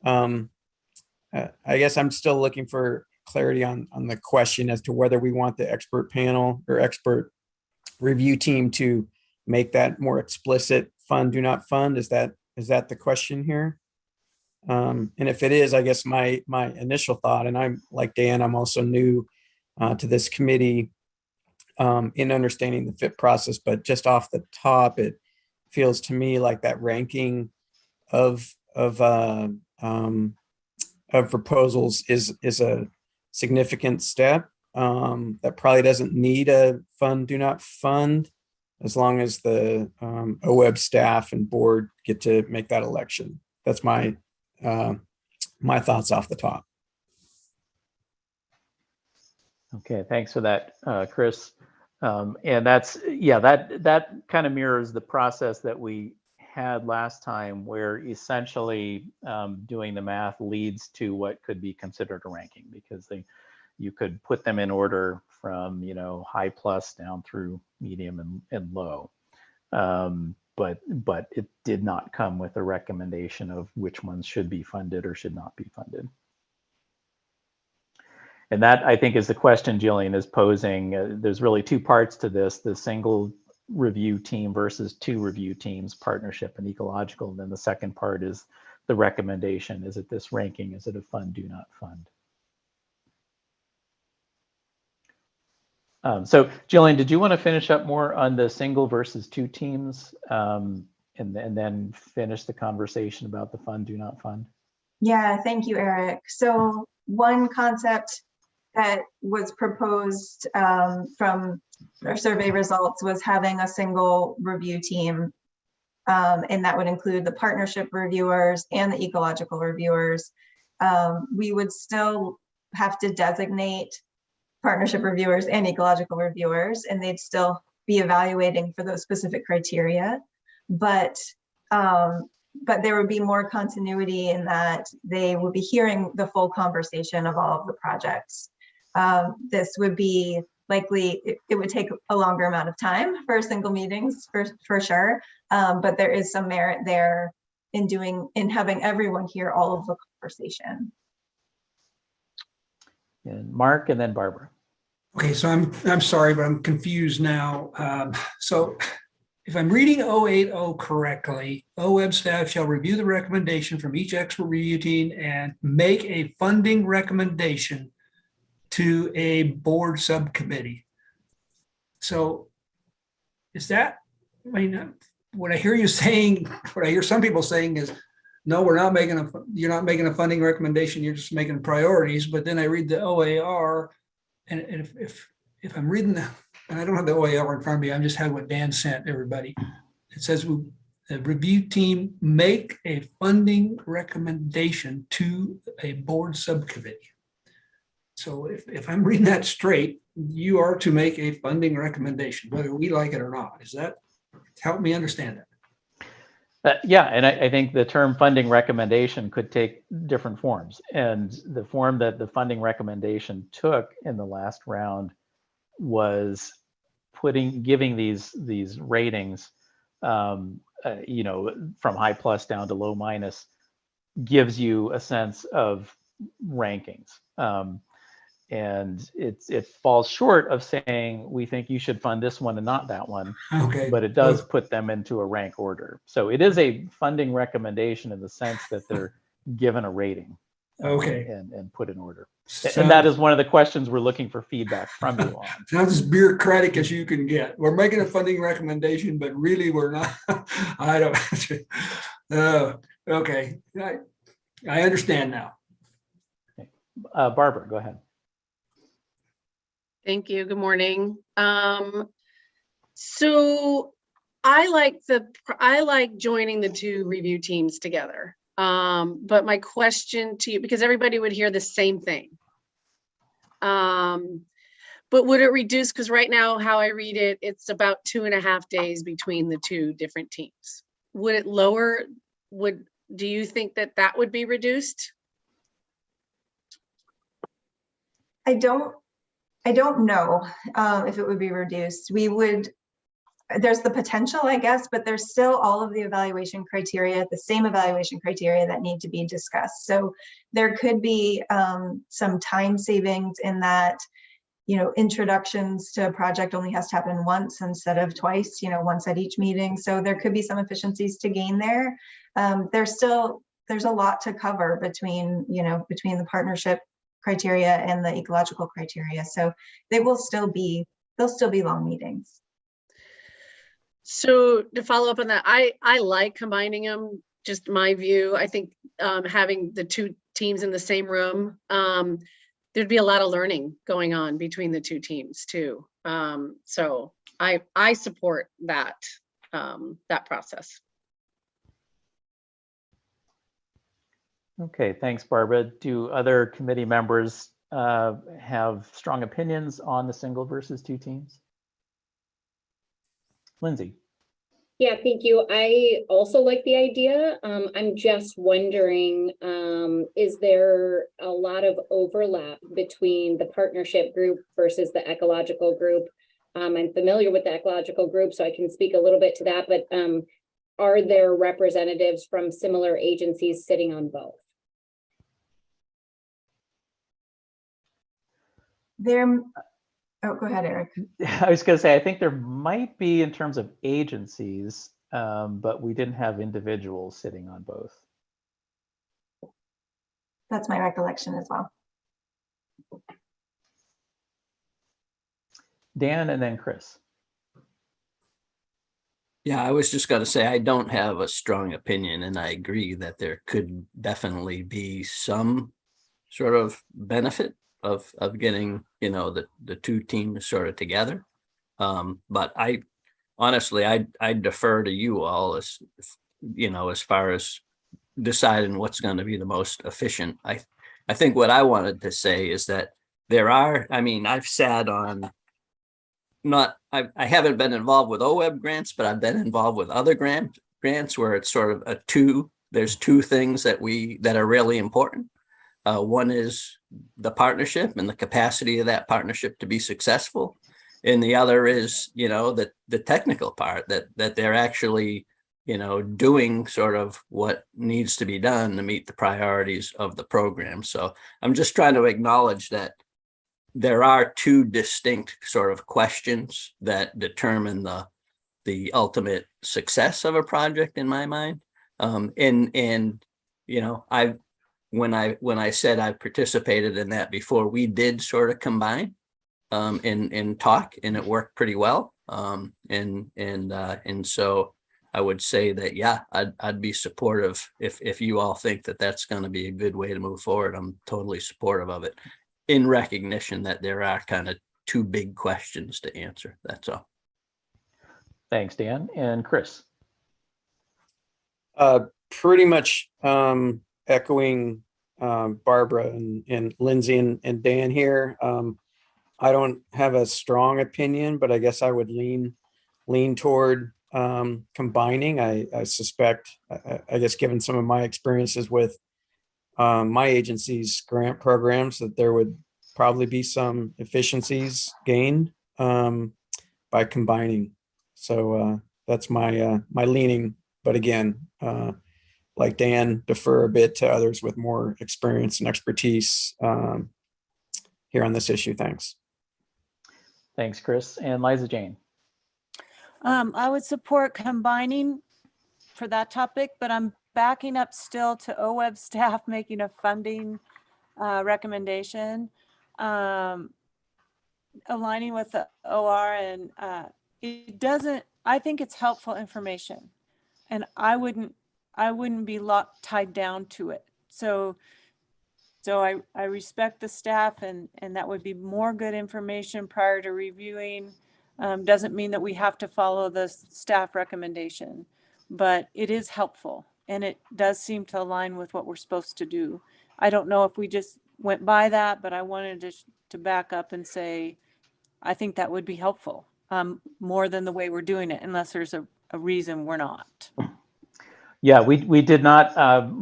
I guess I'm still looking for clarity on the question as to whether we want the expert panel or expert review team to make that more explicit. Fund, do not fund. Is that the question here? And if it is, I guess my initial thought, and I'm like Dan, I'm also new to this committee in understanding the FIP process, but just off the top, it feels to me like that ranking of proposals is a significant step that probably doesn't need a fund, do not fund, as long as the OWEB staff and board get to make that election. That's my thoughts off the top. Okay, thanks for that, Chris. And that kind of mirrors the process that we had last time, where essentially doing the math leads to what could be considered a ranking, because you could put them in order from high plus down through medium and low, but it did not come with a recommendation of which ones should be funded or should not be funded. And that, I think, is the question Jillian is posing. There's really two parts to this: the single review team versus two review teams, partnership and ecological. And then the second part is the recommendation. Is it this ranking? Is it a fund, do not fund? So Jillian, did you want to finish up more on the single versus two teams and then finish the conversation about the fund, do not fund? Yeah, thank you, Eric. So one concept that was proposed from our survey results was having a single review team, and that would include the partnership reviewers and the ecological reviewers. We would still have to designate partnership reviewers and ecological reviewers, and they'd still be evaluating for those specific criteria. But there would be more continuity in that they would be hearing the full conversation of all of the projects. This would be likely, it would take a longer amount of time for single meetings for sure, but there is some merit there in having everyone hear all of the conversation. And Mark, and then Barbara. Okay, so I'm sorry, but I'm confused now. So if I'm reading 080 correctly, OWEB staff shall review the recommendation from each expert review team and make a funding recommendation to a board subcommittee. So is that, I mean, what I hear you saying, what I hear some people saying is, no, you're not making a funding recommendation, you're just making priorities. But then I read the OAR, and if I'm reading the, and I don't have the OAR in front of me, I just had what Dan sent everybody. It says the review team make a funding recommendation to a board subcommittee. So if I'm reading that straight, you are to make a funding recommendation, whether we like it or not. Is that, help me understand that? Yeah, and I think the term funding recommendation could take different forms. And the form that the funding recommendation took in the last round was giving these ratings, from high plus down to low minus, gives you a sense of rankings. And it falls short of saying, we think you should fund this one and not that one. Okay. But it does put them into a rank order. So it is a funding recommendation in the sense that they're given a rating. Okay. And put in order. So, and that is one of the questions we're looking for feedback from you on. Sounds as bureaucratic as you can get. We're making a funding recommendation, but really we're not. I don't. Okay. I understand now. Okay. Barbara, go ahead. Thank you. Good morning. So I like joining the two review teams together. But my question to you, because everybody would hear the same thing. But would it reduce, because right now how I read it, it's about 2.5 days between the two different teams. Would it lower, do you think that would be reduced? I don't know if it would be reduced. There's the potential, I guess, but there's still all of the evaluation criteria, the same evaluation criteria that need to be discussed. So there could be some time savings in that, introductions to a project only has to happen once instead of twice, once at each meeting. So there could be some efficiencies to gain there. There's a lot to cover between the partnership criteria and the ecological criteria. So they'll still be long meetings. So to follow up on that, I like combining them, just my view. I think having the two teams in the same room, there'd be a lot of learning going on between the two teams too. So I support that process. Okay, thanks, Barbara. Do other committee members have strong opinions on the single versus two teams? Lindsay. Yeah, thank you. I also like the idea. I'm just wondering, is there a lot of overlap between the partnership group versus the ecological group? I'm familiar with the ecological group, so I can speak a little bit to that, but are there representatives from similar agencies sitting on both? Oh, go ahead, Eric. I was going to say, I think there might be in terms of agencies, but we didn't have individuals sitting on both. That's my recollection as well. Dan and then Chris. Yeah, I was just going to say, I don't have a strong opinion, and I agree that there could definitely be some sort of benefit of getting, the two teams sort of together. But I honestly, I defer to you all as far as deciding what's going to be the most efficient. I think what I wanted to say is that I've sat on, I haven't been involved with OWEB grants, but I've been involved with other grants where it's sort of there's two things that are really important. One is the partnership and the capacity of that partnership to be successful. And the other is, the technical part that they're actually, doing sort of what needs to be done to meet the priorities of the program. So I'm just trying to acknowledge that there are two distinct sort of questions that determine the ultimate success of a project in my mind. When I said I participated in that before, we did sort of combine and talk, and it worked pretty well. And so I would say that, yeah, I'd be supportive if you all think that that's going to be a good way to move forward. I'm totally supportive of it, in recognition that there are kind of two big questions to answer. That's all. Thanks, Dan. And Chris. Pretty much echoing Barbara and Lindsay and Dan here. I don't have a strong opinion, but I guess I would lean toward combining. I suspect, I guess, given some of my experiences with my agency's grant programs, that there would probably be some efficiencies gained by combining. So that's my leaning. But again, like Dan, defer a bit to others with more experience and expertise here on this issue. Thanks. Thanks, Chris. And Liza Jane. I would support combining for that topic, but I'm backing up still to OWEB staff making a funding recommendation, aligning with the OR, and I think it's helpful information, and I wouldn't be tied down to it. So So I respect the staff and that would be more good information prior to reviewing. Doesn't mean that we have to follow the staff recommendation, but it is helpful and it does seem to align with what we're supposed to do. I don't know if we just went by that, but I wanted to back up and say, I think that would be helpful, more than the way we're doing it, unless there's a reason we're not. Yeah, we did not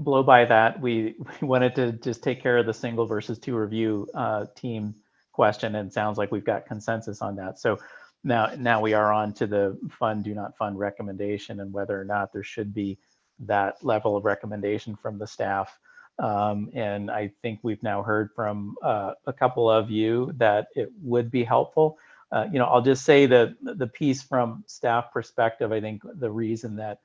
blow by that. We wanted to just take care of the single versus two review team question, and it sounds like we've got consensus on that. So now we are on to the fund, do not fund recommendation, and whether or not there should be that level of recommendation from the staff. And I think we've now heard from a couple of you that it would be helpful. I'll just say that the piece from staff perspective, I think the reason that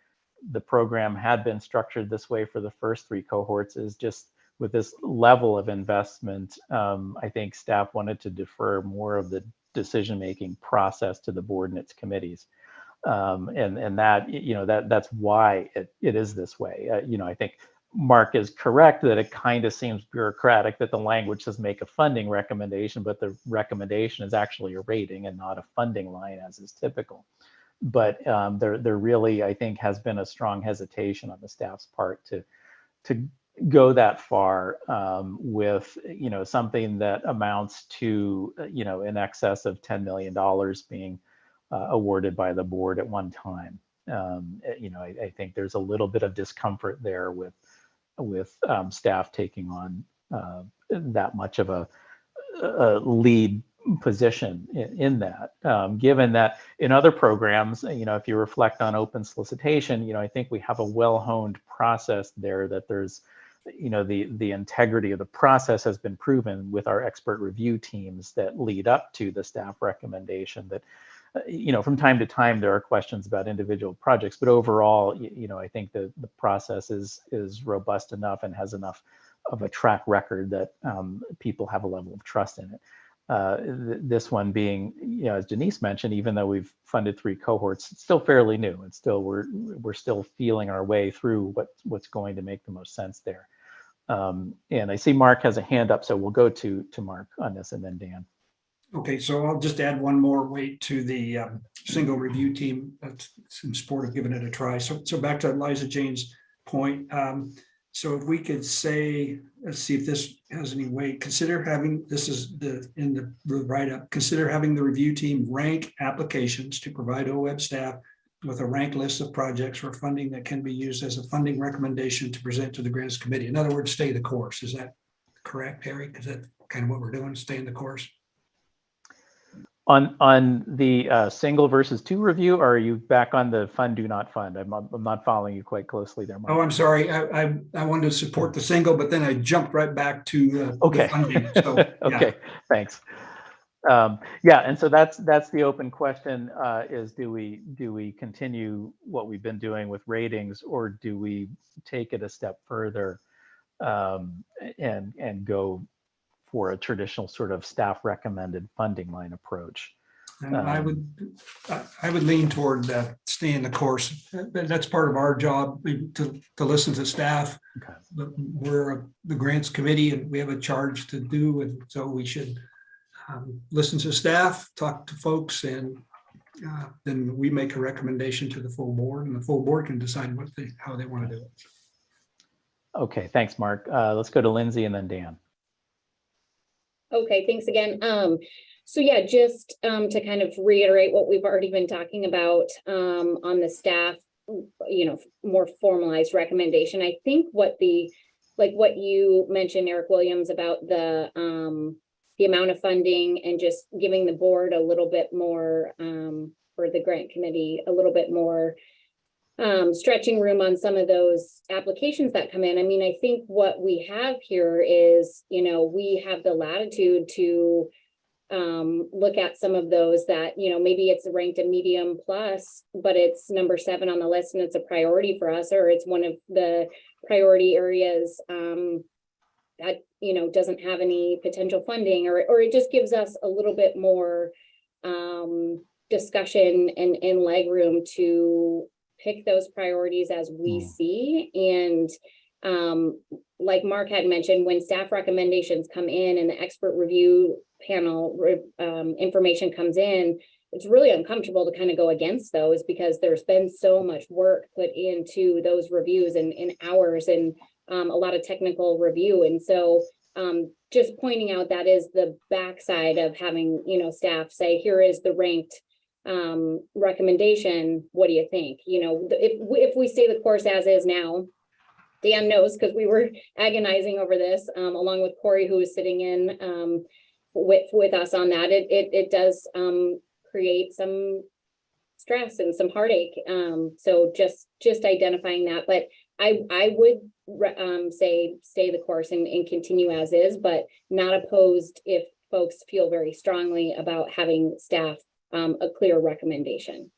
the program had been structured this way for the first 3 cohorts is just with this level of investment. I think staff wanted to defer more of the decision-making process to the board and its committees. And that, that's why it is this way. I think Mark is correct that it kind of seems bureaucratic that the language says make a funding recommendation, but the recommendation is actually a rating and not a funding line as is typical. But there really, I think, has been a strong hesitation on the staff's part to go that far with something that amounts to in excess of $10 million being awarded by the board at one time. I think there's a little bit of discomfort there with staff taking on that much of a lead position in that, given that in other programs, if you reflect on open solicitation, I think we have a well-honed process there that there's, the integrity of the process has been proven with our expert review teams that lead up to the staff recommendation that, from time to time, there are questions about individual projects, but overall, I think the process is robust enough and has enough of a track record that people have a level of trust in it. This one being, as Denise mentioned, even though we've funded 3 cohorts, it's still fairly new, and still we're still feeling our way through what's going to make the most sense there. And I see Mark has a hand up, so we'll go to Mark on this, and then Dan. Okay, so I'll just add one more weight to the single review team. That's in support of giving it a try. So back to Liza Jane's point. So if we could say, let's see if this has any weight. Consider having, this is in the write-up, consider having the review team rank applications to provide OWEB staff with a ranked list of projects for funding that can be used as a funding recommendation to present to the grants committee. In other words, stay the course. Is that correct, Harry? Is that kind of what we're doing, stay in the course? On the single versus two review, or are you back on the fund, do not fund? I'm not following you quite closely there, Mark. Oh, I'm sorry. I wanted to support the single, but then I jumped right back to okay. the funding. So, okay, yeah. Thanks. Yeah, and so that's the open question: is do we continue what we've been doing with ratings, or do we take it a step further and go for a traditional sort of staff recommended funding line approach? And I would lean toward staying the course. That's part of our job, to listen to staff. Okay. We're the grants committee and we have a charge to do, and so we should listen to staff, talk to folks, and then we make a recommendation to the full board, and the full board can decide how they want to do it. Okay, thanks, Mark. Let's go to Lindsay and then Dan. Okay, thanks again. So yeah, just to kind of reiterate what we've already been talking about on the staff, more formalized recommendation. I think what you mentioned, Eric Williams, about the amount of funding and just giving the board a little bit more, or the grant committee, a little bit more stretching room on some of those applications that come in. I mean, I think what we have here is, we have the latitude to look at some of those that, maybe it's ranked a medium plus, but it's number 7 on the list and it's a priority for us, or it's one of the priority areas that, doesn't have any potential funding, or it just gives us a little bit more discussion and leg room to pick those priorities as we see, and like Mark had mentioned, when staff recommendations come in and the expert review panel information comes in, it's really uncomfortable to kind of go against those because there's been so much work put into those reviews and hours and a lot of technical review. And so just pointing out that is the backside of having, you know, staff say, here is the ranked recommendation. What do you think? You know, if we stay the course as is now, Dan knows because we were agonizing over this along with Corey, who is sitting in with us on that. It does create some stress and some heartache. So just identifying that, but I would say stay the course and continue as is, but not opposed if folks feel very strongly about having staff a clear recommendation.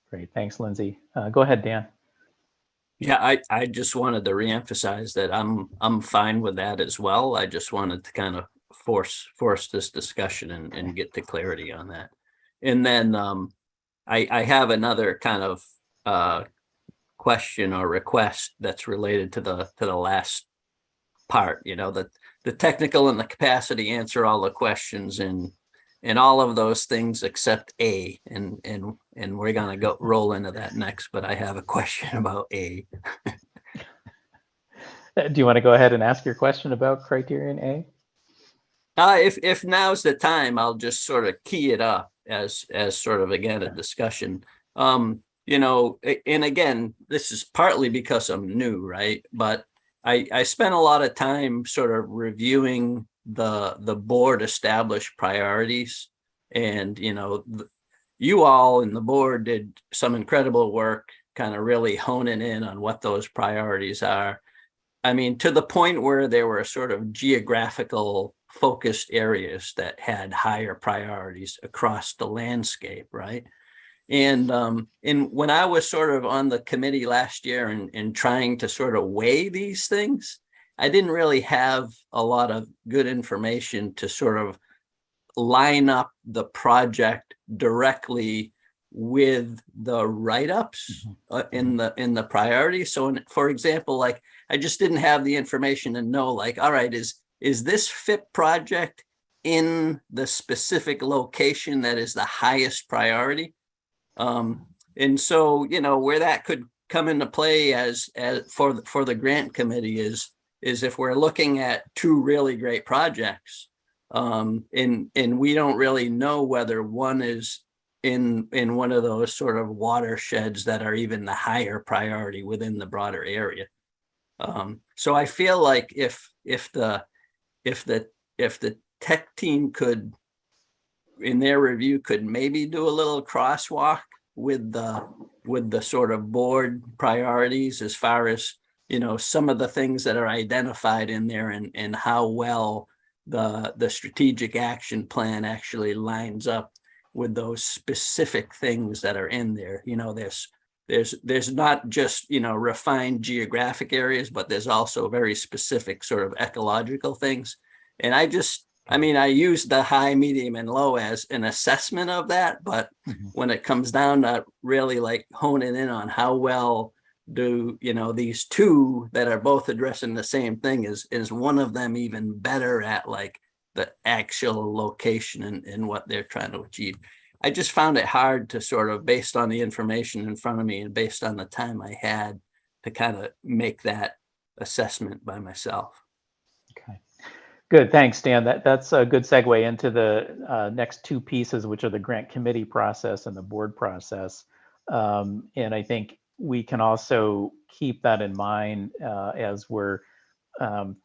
Great, thanks, Lindsay. Go ahead, Dan. Yeah, I just wanted to reemphasize that I'm fine with that as well. I just wanted to kind of force this discussion and get to clarity on that. And then I have another kind of question or request that's related to the last part. You know, that the technical and the capacity answer all the questions and all of those things except A, and we're gonna go roll into that next, but I have a question about A. Do you want to go ahead and ask your question about criterion A? If now's the time, I'll just sort of key it up as sort of, again, a discussion. You know, and again, this is partly because I'm new, right? But I spent a lot of time sort of reviewing the board established priorities, and you know, you all and the board did some incredible work kind of really honing in on what those priorities are. I mean, to the point where there were sort of geographical focused areas that had higher priorities across the landscape, right? And when I was sort of on the committee last year and trying to sort of weigh these things, I didn't really have a lot of good information to sort of line up the project directly with the write-ups in the priority. So for example, like I just didn't have the information to know, like, all right, is this FIP project in the specific location that is the highest priority? And so, you know, where that could come into play as for the grant committee is if we're looking at two really great projects, and we don't really know whether one is in one of those sort of watersheds that are even the higher priority within the broader area. So I feel like if the tech team could, in their review, could maybe do a little crosswalk with the sort of board priorities as far as, you know, some of the things that are identified in there and how well the strategic action plan actually lines up with those specific things that are in there. You know, there's not just, you know, refined geographic areas, but there's also very specific sort of ecological things. And I mean, I use the high, medium, and low as an assessment of that, but when it comes down to really like honing in on how well do, you know, these two that are both addressing the same thing, is one of them even better at like the actual location and what they're trying to achieve? I just found it hard to sort of, based on the information in front of me and based on the time I had, to kind of make that assessment by myself. Okay. Good, thanks, Dan. That's a good segue into the next two pieces, which are the grant committee process and the board process. And I think we can also keep that in mind as we're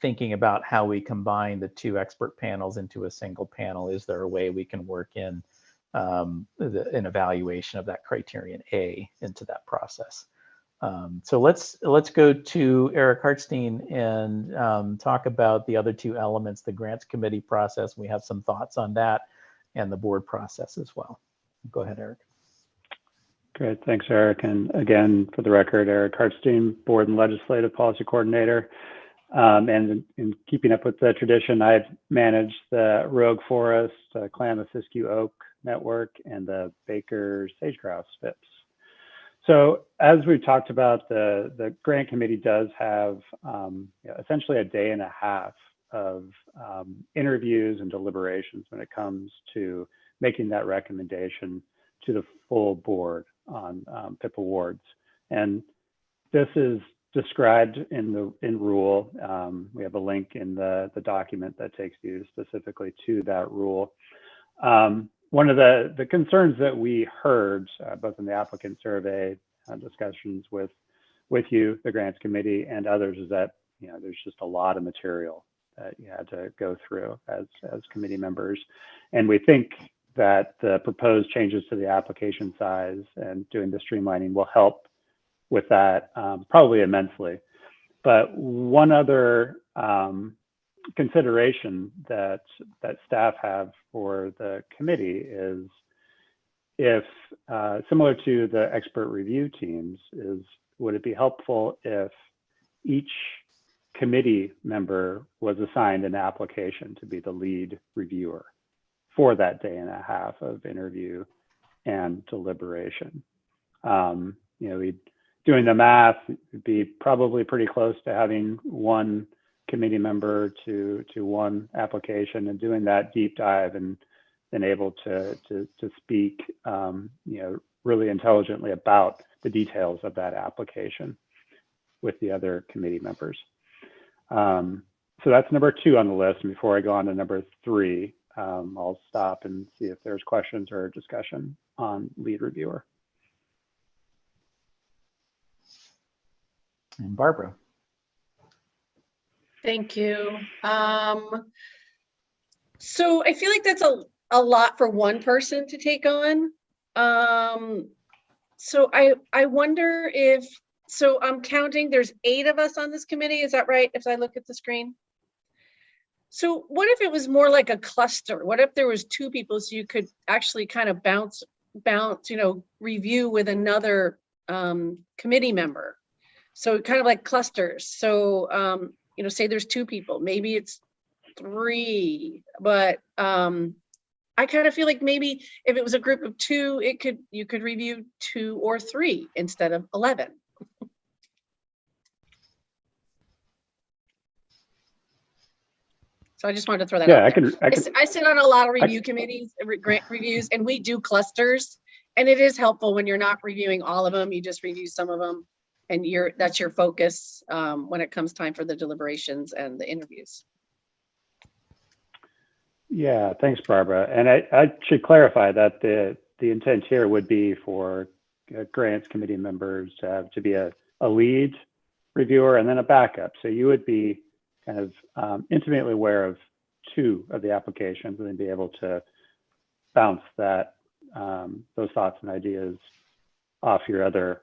thinking about how we combine the two expert panels into a single panel. Is there a way we can work in an evaluation of that criterion A into that process? So let's go to Eric Hartstein and talk about the other two elements, the grants committee process. We have some thoughts on that and the board process as well. Go ahead, Eric. Great, thanks, Eric. And again, for the record, Eric Hartstein, Board and Legislative Policy Coordinator. And in keeping up with the tradition, I've managed the Rogue Forest, Klamath Siskiyou Oak Network, and the Baker Sage Grouse FIPS. So as we talked about, the grant committee does have essentially a day and a half of interviews and deliberations when it comes to making that recommendation to the full board on PIP awards. And this is described in rule. We have a link in the document that takes you specifically to that rule. One of the concerns that we heard both in the applicant survey discussions with you, the grants committee, and others is that there's just a lot of material that you had to go through as committee members. And we think that the proposed changes to the application size and doing the streamlining will help with that probably immensely. But one other consideration that staff have for the committee is if similar to the expert review teams would it be helpful if each committee member was assigned an application to be the lead reviewer for that day and a half of interview and deliberation? Doing the math would be probably pretty close to having one committee member to one application, and doing that deep dive and able to speak really intelligently about the details of that application with the other committee members. So that's number 2 on the list. And before I go on to number 3, I'll stop and see if there's questions or discussion on lead reviewer. And Barbara. Thank you. So I feel like that's a lot for one person to take on. So I wonder if, so I'm counting, there's 8 of us on this committee. Is that right? If I look at the screen. So what if it was more like a cluster? What if there was 2 people so you could actually kind of bounce, review with another committee member? So kind of like clusters. So, say there's 2 people, maybe it's 3, but I kind of feel like maybe if it was a group of 2, you could review 2 or 3 instead of 11. So I just wanted to throw that out there. I sit on a lot of review committees, grant reviews, and we do clusters. And it is helpful when you're not reviewing all of them, you just review some of them. And that's your focus when it comes time for the deliberations and the interviews. Yeah, thanks, Barbara. And I should clarify that the intent here would be for grants committee members to have to be a lead reviewer and then a backup. So you would be kind of intimately aware of 2 of the applications and then be able to bounce those thoughts and ideas off your other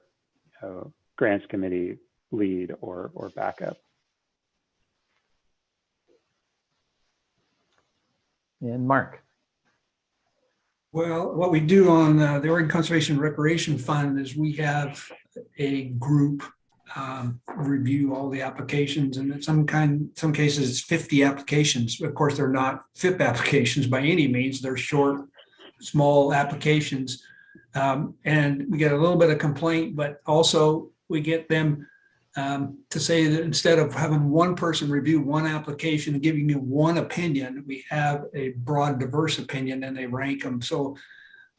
grants committee lead or backup. And Mark. Well, what we do on the Oregon Conservation Recreation Fund is we have a group review all the applications, and in some cases it's 50 applications. Of course, they're not FIP applications by any means. They're short, small applications. And we get a little bit of complaint, but also we get them to say that instead of having one person review one application and giving you one opinion, we have a broad, diverse opinion and they rank them. So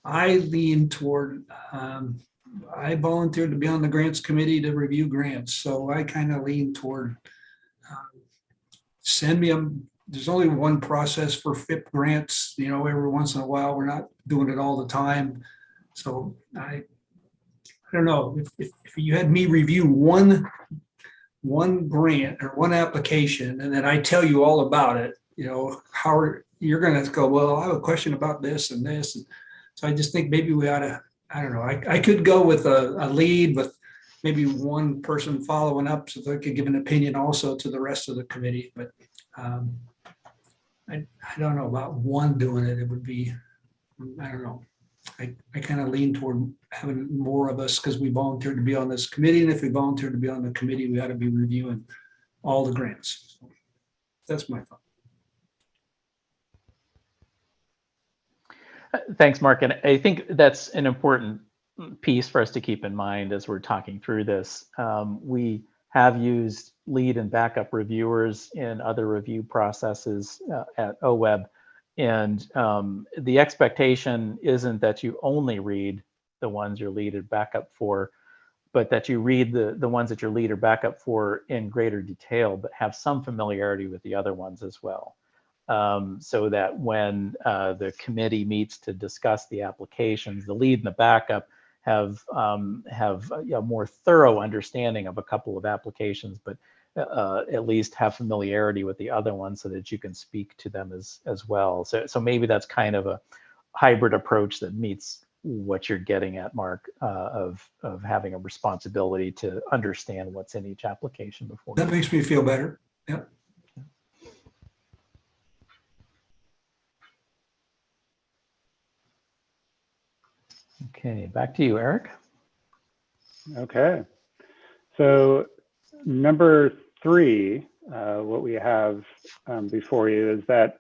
I lean toward, I volunteered to be on the grants committee to review grants. So I kind of lean toward send me them. There's only one process for FIP grants, every once in a while. We're not doing it all the time. So I don't know if you had me review one grant or one application, and then I tell you all about it, how you're going to go, well, I have a question about this and this. And so I just think maybe we ought to, I don't know, I could go with a lead with maybe one person following up so they could give an opinion also to the rest of the committee. But I don't know about one doing it. It would be, I don't know. I kind of lean toward having more of us because we volunteered to be on this committee. And if we volunteered to be on the committee, we ought to be reviewing all the grants. So that's my thought. Thanks, Mark. And I think that's an important piece for us to keep in mind as we're talking through this. We have used lead and backup reviewers in other review processes at OWEB. And the expectation isn't that you only read the ones you're lead and backup for, but that you read the ones that you're lead or backup for in greater detail, but have some familiarity with the other ones as well. So that when the committee meets to discuss the applications, the lead and the backup have a more thorough understanding of a couple of applications, but at least have familiarity with the other ones so that you can speak to them as well. So maybe that's kind of a hybrid approach that meets what you're getting at, Mark, of having a responsibility to understand what's in each application before. That makes me feel better. Yep. Okay, back to you, Eric. Okay. So number 3, what we have before you is that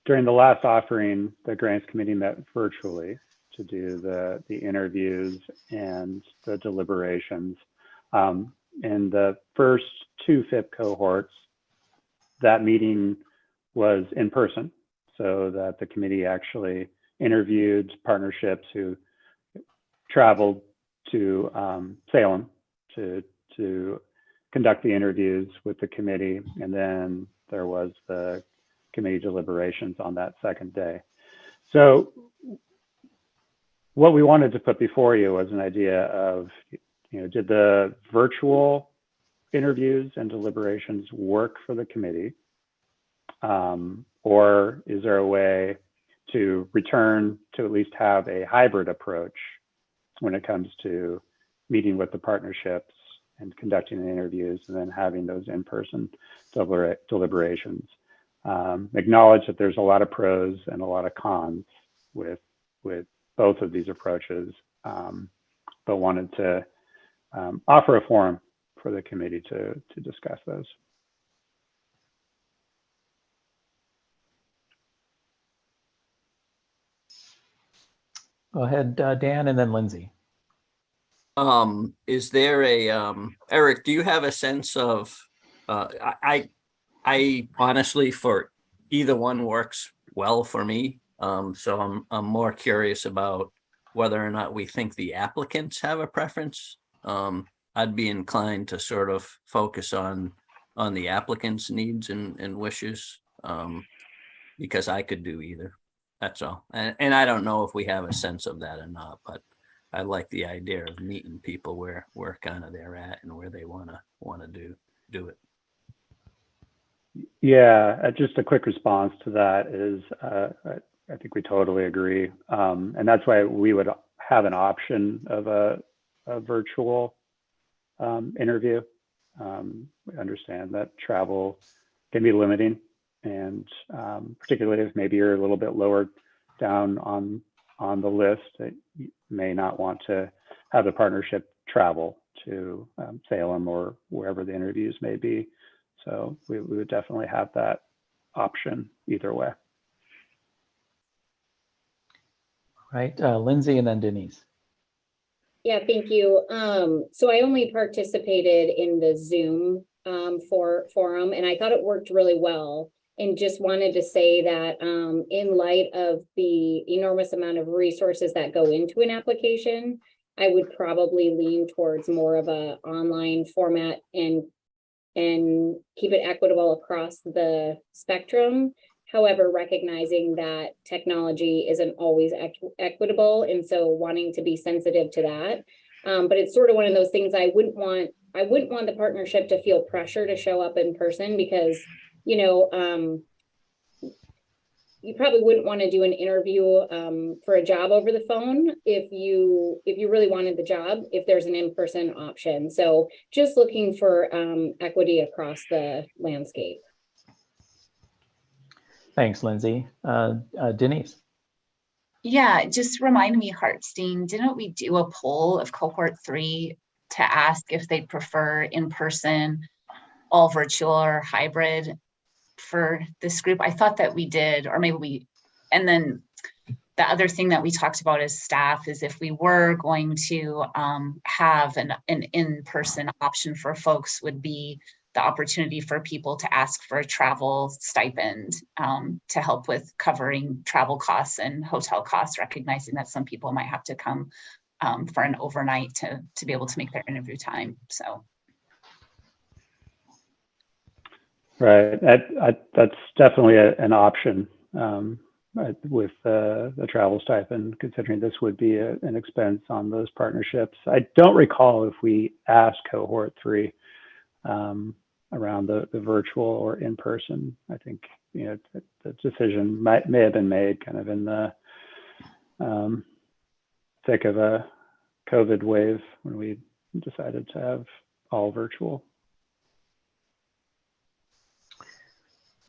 during the last offering, the grants committee met virtually to do the interviews and the deliberations. In the first 2 FIP cohorts, that meeting was in person, so that the committee actually interviewed partnerships who traveled to Salem to conduct the interviews with the committee, and then there was the committee deliberations on that second day. So what we wanted to put before you was an idea of, did the virtual interviews and deliberations work for the committee? Or is there a way to return to at least have a hybrid approach when it comes to meeting with the partnerships and conducting the interviews and then having those in-person deliberations? Acknowledge that there's a lot of pros and a lot of cons with both of these approaches, but wanted to offer a forum for the committee to discuss those. Go ahead, Dan, and then Lindsay. Is there a, Eric, do you have a sense of, I honestly, for either one works well for me. So I'm more curious about whether or not we think the applicants have a preference. I'd be inclined to sort of focus on the applicants' needs and wishes, because I could do either. That's all. And I don't know if we have a sense of that or not, but I like the idea of meeting people where kind of they're at and where they want to do it. Yeah, just a quick response to that is I think we totally agree. And that's why we would have an option of a virtual interview. We understand that travel can be limiting, and particularly if maybe you're a little bit lower down on the list, that you may not want to have the partnership travel to Salem or wherever the interviews may be. So we would definitely have that option either way. Right, Lindsay and then Denise. Yeah, thank you. So I only participated in the Zoom forum, and I thought it worked really well. And just wanted to say that in light of the enormous amount of resources that go into an application, I would probably lean towards more of a online format and keep it equitable across the spectrum. However, recognizing that technology isn't always equitable, and so wanting to be sensitive to that. But it's sort of one of those things I wouldn't want the partnership to feel pressure to show up in person, because you probably wouldn't want to do an interview for a job over the phone if you really wanted the job, if there's an in-person option. So just looking for equity across the landscape. Thanks, Lindsay. Denise. Yeah, just remind me, Hartstein, didn't we do a poll of cohort 3 to ask if they prefer in-person, all virtual, or hybrid for this group? I thought that we did, or maybe and then The other thing that we talked about as staff is if we were going to have an in-person option for folks, would be the opportunity for people to ask for a travel stipend to help with covering travel costs and hotel costs, recognizing that some people might have to come for an overnight to be able to make their interview time. So. Right, that's definitely an option with the travel stipend, considering this would be an expense on those partnerships. I don't recall if we asked cohort 3 around the virtual or in person. I think, you know, the decision may have been made kind of in the thick of a COVID wave when we decided to have all virtual.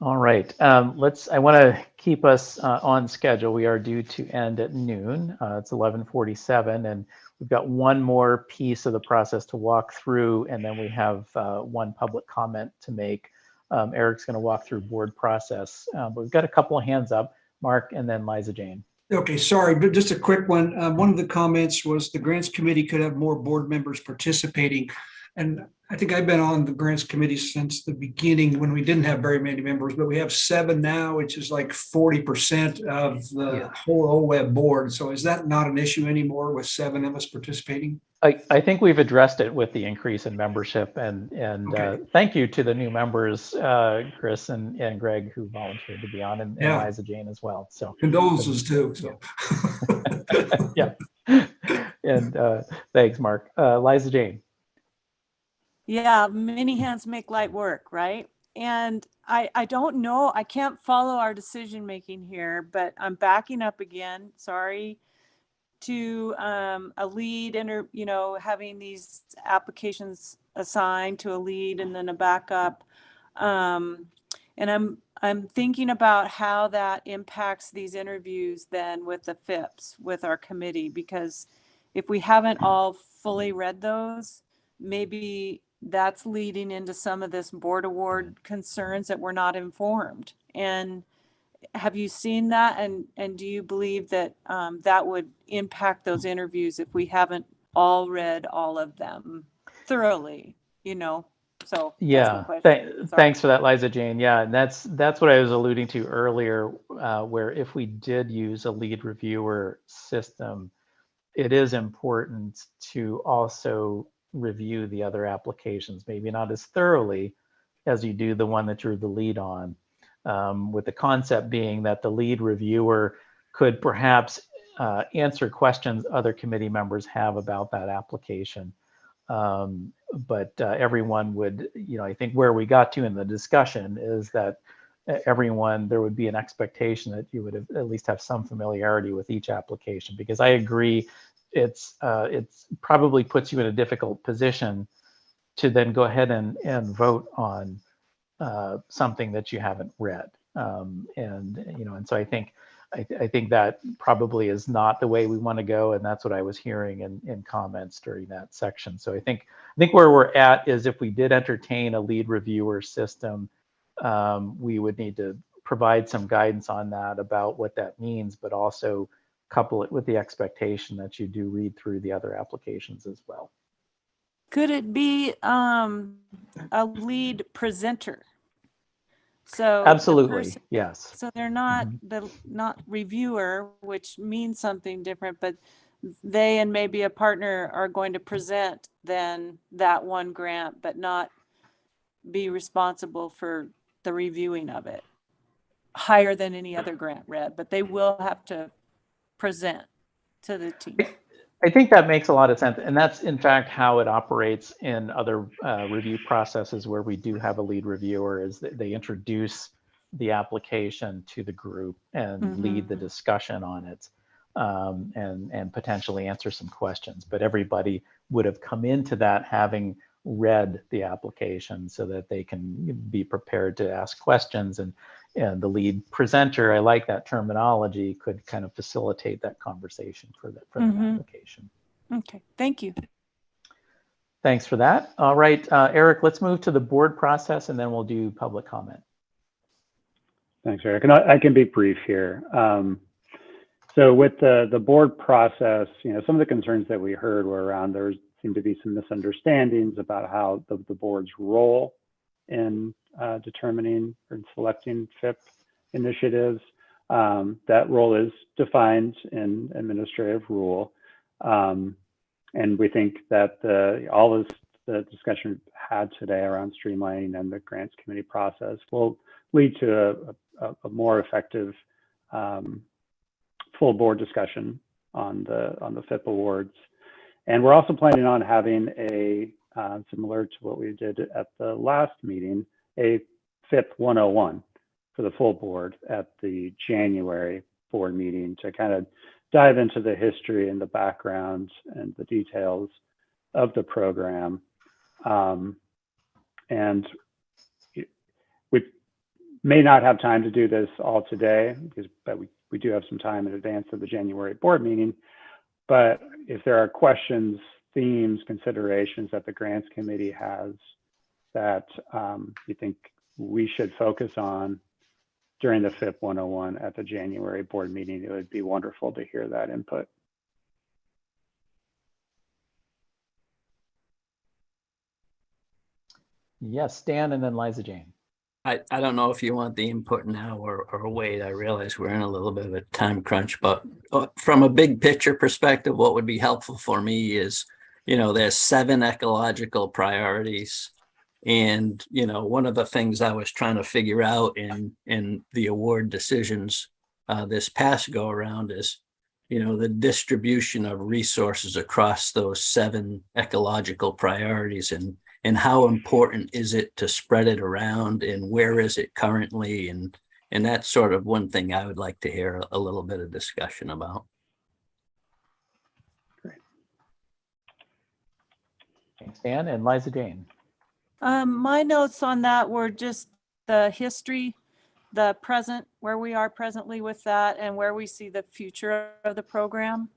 All right, I want to keep us on schedule. We are due to end at noon. It's 11:47, and we've got one more piece of the process to walk through, and then we have one public comment to make. Eric's going to walk through board process, but we've got a couple of hands up, Mark and then Liza Jane. Okay, sorry, but just a quick one. One of the comments was the grants committee could have more board members participating. And I think I've been on the grants committee since the beginning when we didn't have very many members, but we have 7 now, which is like 40% of the whole OWEB board. So is that not an issue anymore with 7 of us participating? I think we've addressed it with the increase in membership, and Okay. Thank you to the new members, Chris and Greg, who volunteered to be on, and Liza Jane as well. So condolences too. So. Yeah, and thanks, Mark. Liza Jane. Yeah, many hands make light work, right? And I don't know, I can't follow our decision making here, but I'm backing up again. Sorry. To a lead, having these applications assigned to a lead and then a backup, and I'm thinking about how that impacts these interviews then with the FIPS, with our committee, because if we haven't all fully read those, maybe that's leading into some of this board award concerns that we're not informed. And have you seen that? And do you believe that that would impact those interviews if we haven't all read all of them thoroughly, So Yeah, thanks for that, Liza Jane. Yeah, and that's what I was alluding to earlier, where if we did use a lead reviewer system, it is important to also review the other applications, maybe not as thoroughly as you do the one that you're the lead on, with the concept being that the lead reviewer could perhaps answer questions other committee members have about that application. But everyone would, I think where we got to in the discussion is that there would be an expectation that you would at least have some familiarity with each application, because I agree it's probably puts you in a difficult position to then go ahead and vote on something that you haven't read. And so I think that probably is not the way we want to go, and that's what I was hearing in comments during that section. So I think where we're at is if we did entertain a lead reviewer system, we would need to provide some guidance on that about what that means, but also couple it with the expectation that you do read through the other applications as well. Could it be a lead presenter? So absolutely, yes. So they're not not reviewer, which means something different, but they and maybe a partner are going to present then that one grant, but not be responsible for the reviewing of it higher than any other grant read, but they will have to present to the team. I think that makes a lot of sense. And that's in fact how it operates in other review processes where we do have a lead reviewer, is that they introduce the application to the group and lead the discussion on it, and potentially answer some questions. But everybody would have come into that having read the application so that they can be prepared to ask questions, and the lead presenter, I like that terminology, could kind of facilitate that conversation for that application. Okay, thank you. Thanks for that. All right, Eric, let's move to the board process and then we'll do public comment. Thanks, Eric. And I can be brief here. So with the board process, some of the concerns that we heard were around there seemed to be some misunderstandings about how the board's role in determining or selecting FIP initiatives. That role is defined in administrative rule. And we think that all of the discussion we've had today around streamlining and the grants committee process will lead to a more effective full board discussion on the FIP awards. And we're also planning on having a, similar to what we did at the last meeting, a FIP 101 for the full board at the January board meeting to kind of dive into the history and the background and the details of the program. And we may not have time to do this all today, but we do have some time in advance of the January board meeting. But if there are questions, themes, considerations that the grants committee has that you think we should focus on during the FIP 101 at the January board meeting, it would be wonderful to hear that input. Yes, Stan, and then Liza Jane. I don't know if you want the input now or wait. I realize we're in a little bit of a time crunch, but from a big picture perspective, what would be helpful for me is, there's 7 ecological priorities. And, one of the things I was trying to figure out in the award decisions this past go around is, the distribution of resources across those 7 ecological priorities and how important is it to spread it around and where is it currently? And that's sort of one thing I would like to hear a little bit of discussion about. Great. Thanks, Dan, and Liza Jane. My notes on that were just the history, the present, where we are presently with that, and where we see the future of the program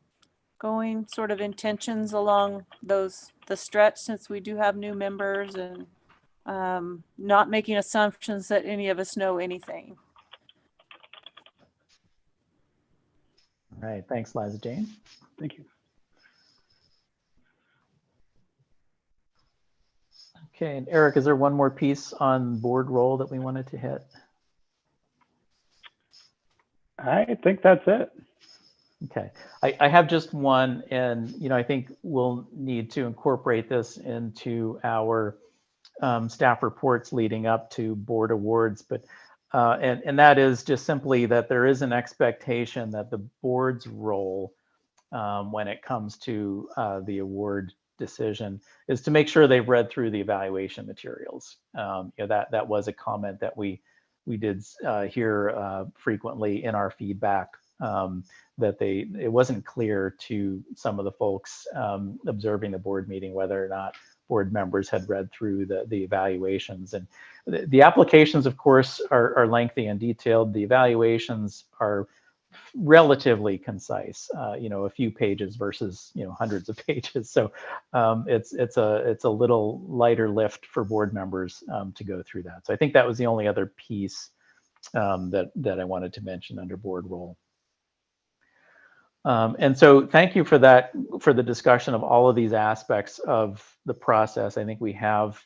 going, sort of intentions along the stretch, since we do have new members, and not making assumptions that any of us know anything. All right, thanks, Liza Jane. Thank you. Okay, and Eric, is there one more piece on board role that we wanted to hit? I think that's it. Okay, I have just one, and I think we'll need to incorporate this into our staff reports leading up to board awards. But and that is just simply that there is an expectation that the board's role when it comes to the award decision is to make sure they've read through the evaluation materials. That was a comment that we did hear frequently in our feedback. That it wasn't clear to some of the folks observing the board meeting whether or not board members had read through the evaluations. And the applications, of course, are lengthy and detailed. The evaluations are relatively concise, a few pages versus hundreds of pages. So it's a little lighter lift for board members to go through that. So I think that was the only other piece that I wanted to mention under board role. And so thank you for that, for the discussion of all of these aspects of the process. I think we have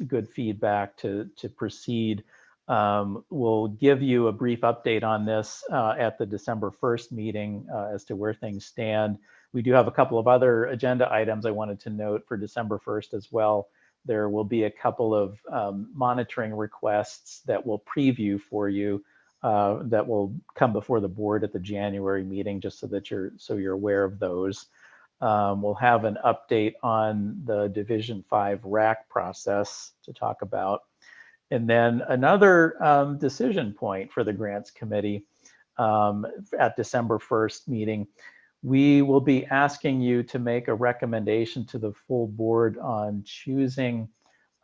good feedback to proceed. We'll give you a brief update on this at the December 1st meeting as to where things stand. We do have a couple of other agenda items I wanted to note for December 1st as well. There will be a couple of monitoring requests that we'll preview for you. That will come before the board at the January meeting, just so that you're aware of those. We'll have an update on the Division 5 RAC process to talk about. And then another decision point for the grants committee at December 1st meeting, we will be asking you to make a recommendation to the full board on choosing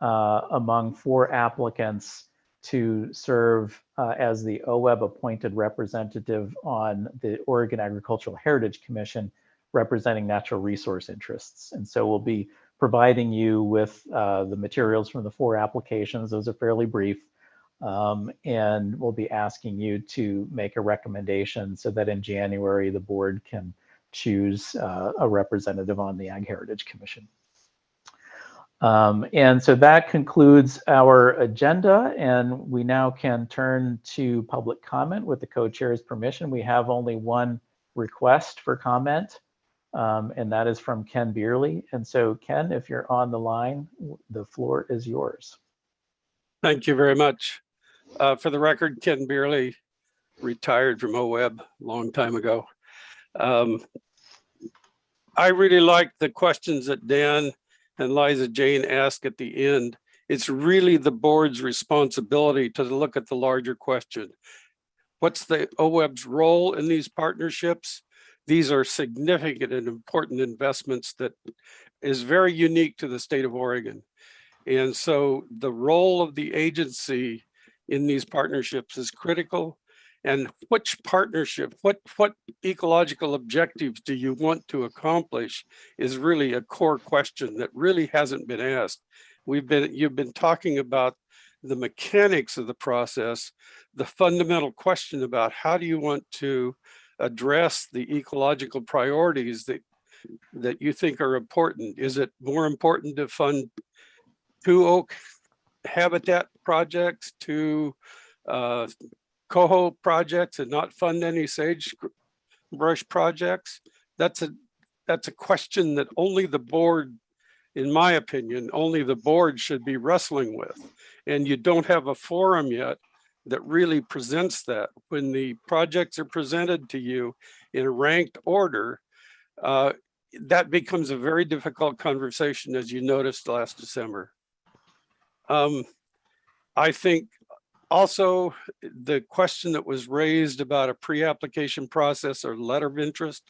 among 4 applicants to serve as the OWEB appointed representative on the Oregon Agricultural Heritage Commission, representing natural resource interests. And so we'll be providing you with the materials from the 4 applications. Those are fairly brief. And we'll be asking you to make a recommendation so that in January, the board can choose a representative on the Ag Heritage Commission. And so that concludes our agenda, and we now can turn to public comment with the co-chair's permission. We have only one request for comment, and that is from Ken Beerley. And so Ken, if you're on the line, the floor is yours. Thank you very much. For the record, Ken Beerley, retired from OWEB a long time ago. I really like the questions that Dan and Liza Jane asked at the end. It's really the board's responsibility to look at the larger question. What's the OWEB's role in these partnerships? These are significant and important investments that is very unique to the state of Oregon. And so the role of the agency in these partnerships is critical. And which partnership, what ecological objectives do you want to accomplish is really a core question that really hasn't been asked. You've been talking about the mechanics of the process, the fundamental question about how do you want to address the ecological priorities that you think are important. Is it more important to fund 2 oak habitat projects, 2 coho projects, and not fund any sagebrush projects? That's a question that only the board, in my opinion, only the board should be wrestling with. And you don't have a forum yet that really presents that. When the projects are presented to you in a ranked order, that becomes a very difficult conversation, as you noticed last December. I think also the question that was raised about a pre-application process or letter of interest,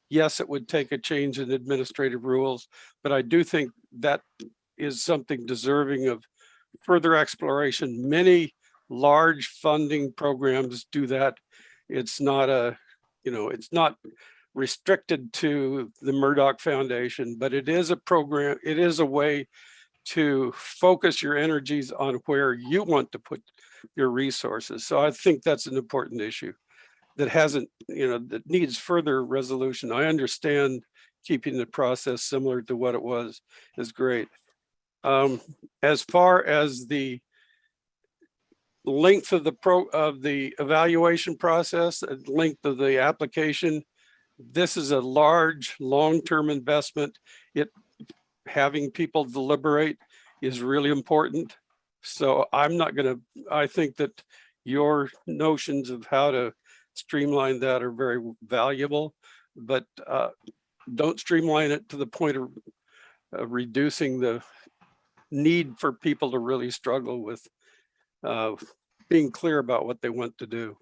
yes, it would take a change in administrative rules, but I do think that is something deserving of further exploration. Many large funding programs do that. It's not it's not restricted to the Murdoch Foundation, but it is a program, it is a way to focus your energies on where you want to put your resources. So I think that's an important issue that hasn't, that needs further resolution. I understand keeping the process similar to what it was is great. As far as the length of the evaluation process, length of the application, this is a large, long-term investment. Having people deliberate is really important. So I think that your notions of how to streamline that are very valuable, but don't streamline it to the point of reducing the need for people to really struggle with being clear about what they want to do.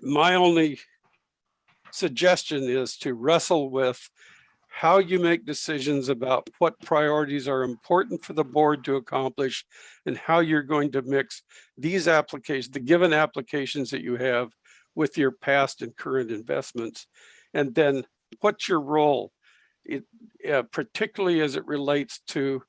My only suggestion is to wrestle with how you make decisions about what priorities are important for the board to accomplish and how you're going to mix these applications, the given applications that you have, with your past and current investments. And then what's your role, particularly as it relates to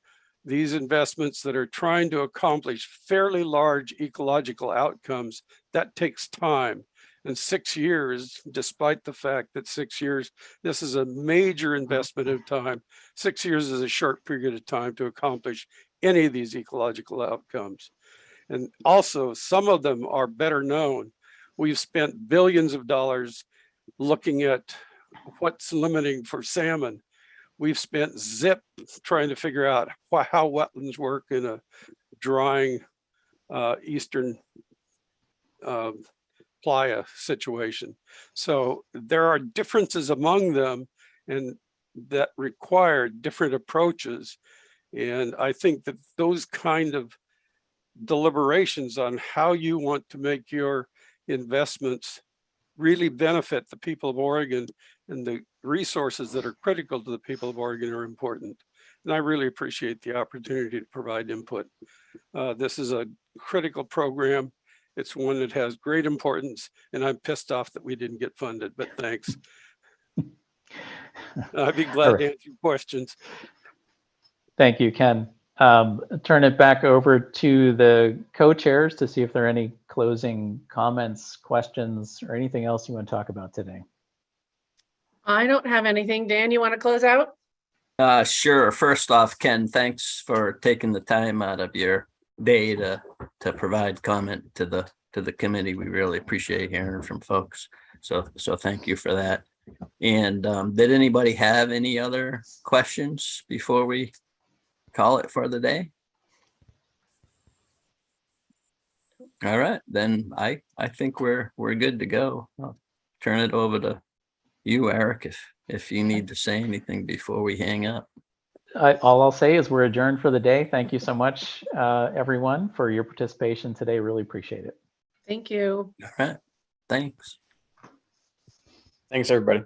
these investments that are trying to accomplish fairly large ecological outcomes. That takes time. And 6 years, despite the fact that 6 years, this is a major investment of time. 6 years is a short period of time to accomplish any of these ecological outcomes. And also, some of them are better known. We've spent billions of dollars looking at what's limiting for salmon. We've spent zip trying to figure out how wetlands work in a drying eastern playa situation. So there are differences among them, and that require different approaches. And I think that those kind of deliberations on how you want to make your investments really benefit the people of Oregon, and the resources that are critical to the people of Oregon are important. And I really appreciate the opportunity to provide input. This is a critical program. It's one that has great importance, and I'm pissed off that we didn't get funded, but thanks. I'd be glad to answer your questions. Thank you, Ken. turn it back over to the co-chairs to see if there are any closing comments, questions, or anything else you want to talk about today. I don't have anything. Dan, you want to close out? Sure. First off, Ken, thanks for taking the time out of your day to provide comment to the committee. We really appreciate hearing from folks. So thank you for that. And did anybody have any other questions before we call it for the day? All right, then I think we're good to go. I'll turn it over to you, Eric, if you need to say anything before we hang up. All I'll say is we're adjourned for the day. Thank you so much, everyone, for your participation today. Really appreciate it. Thank you. All right, thanks. Thanks, everybody.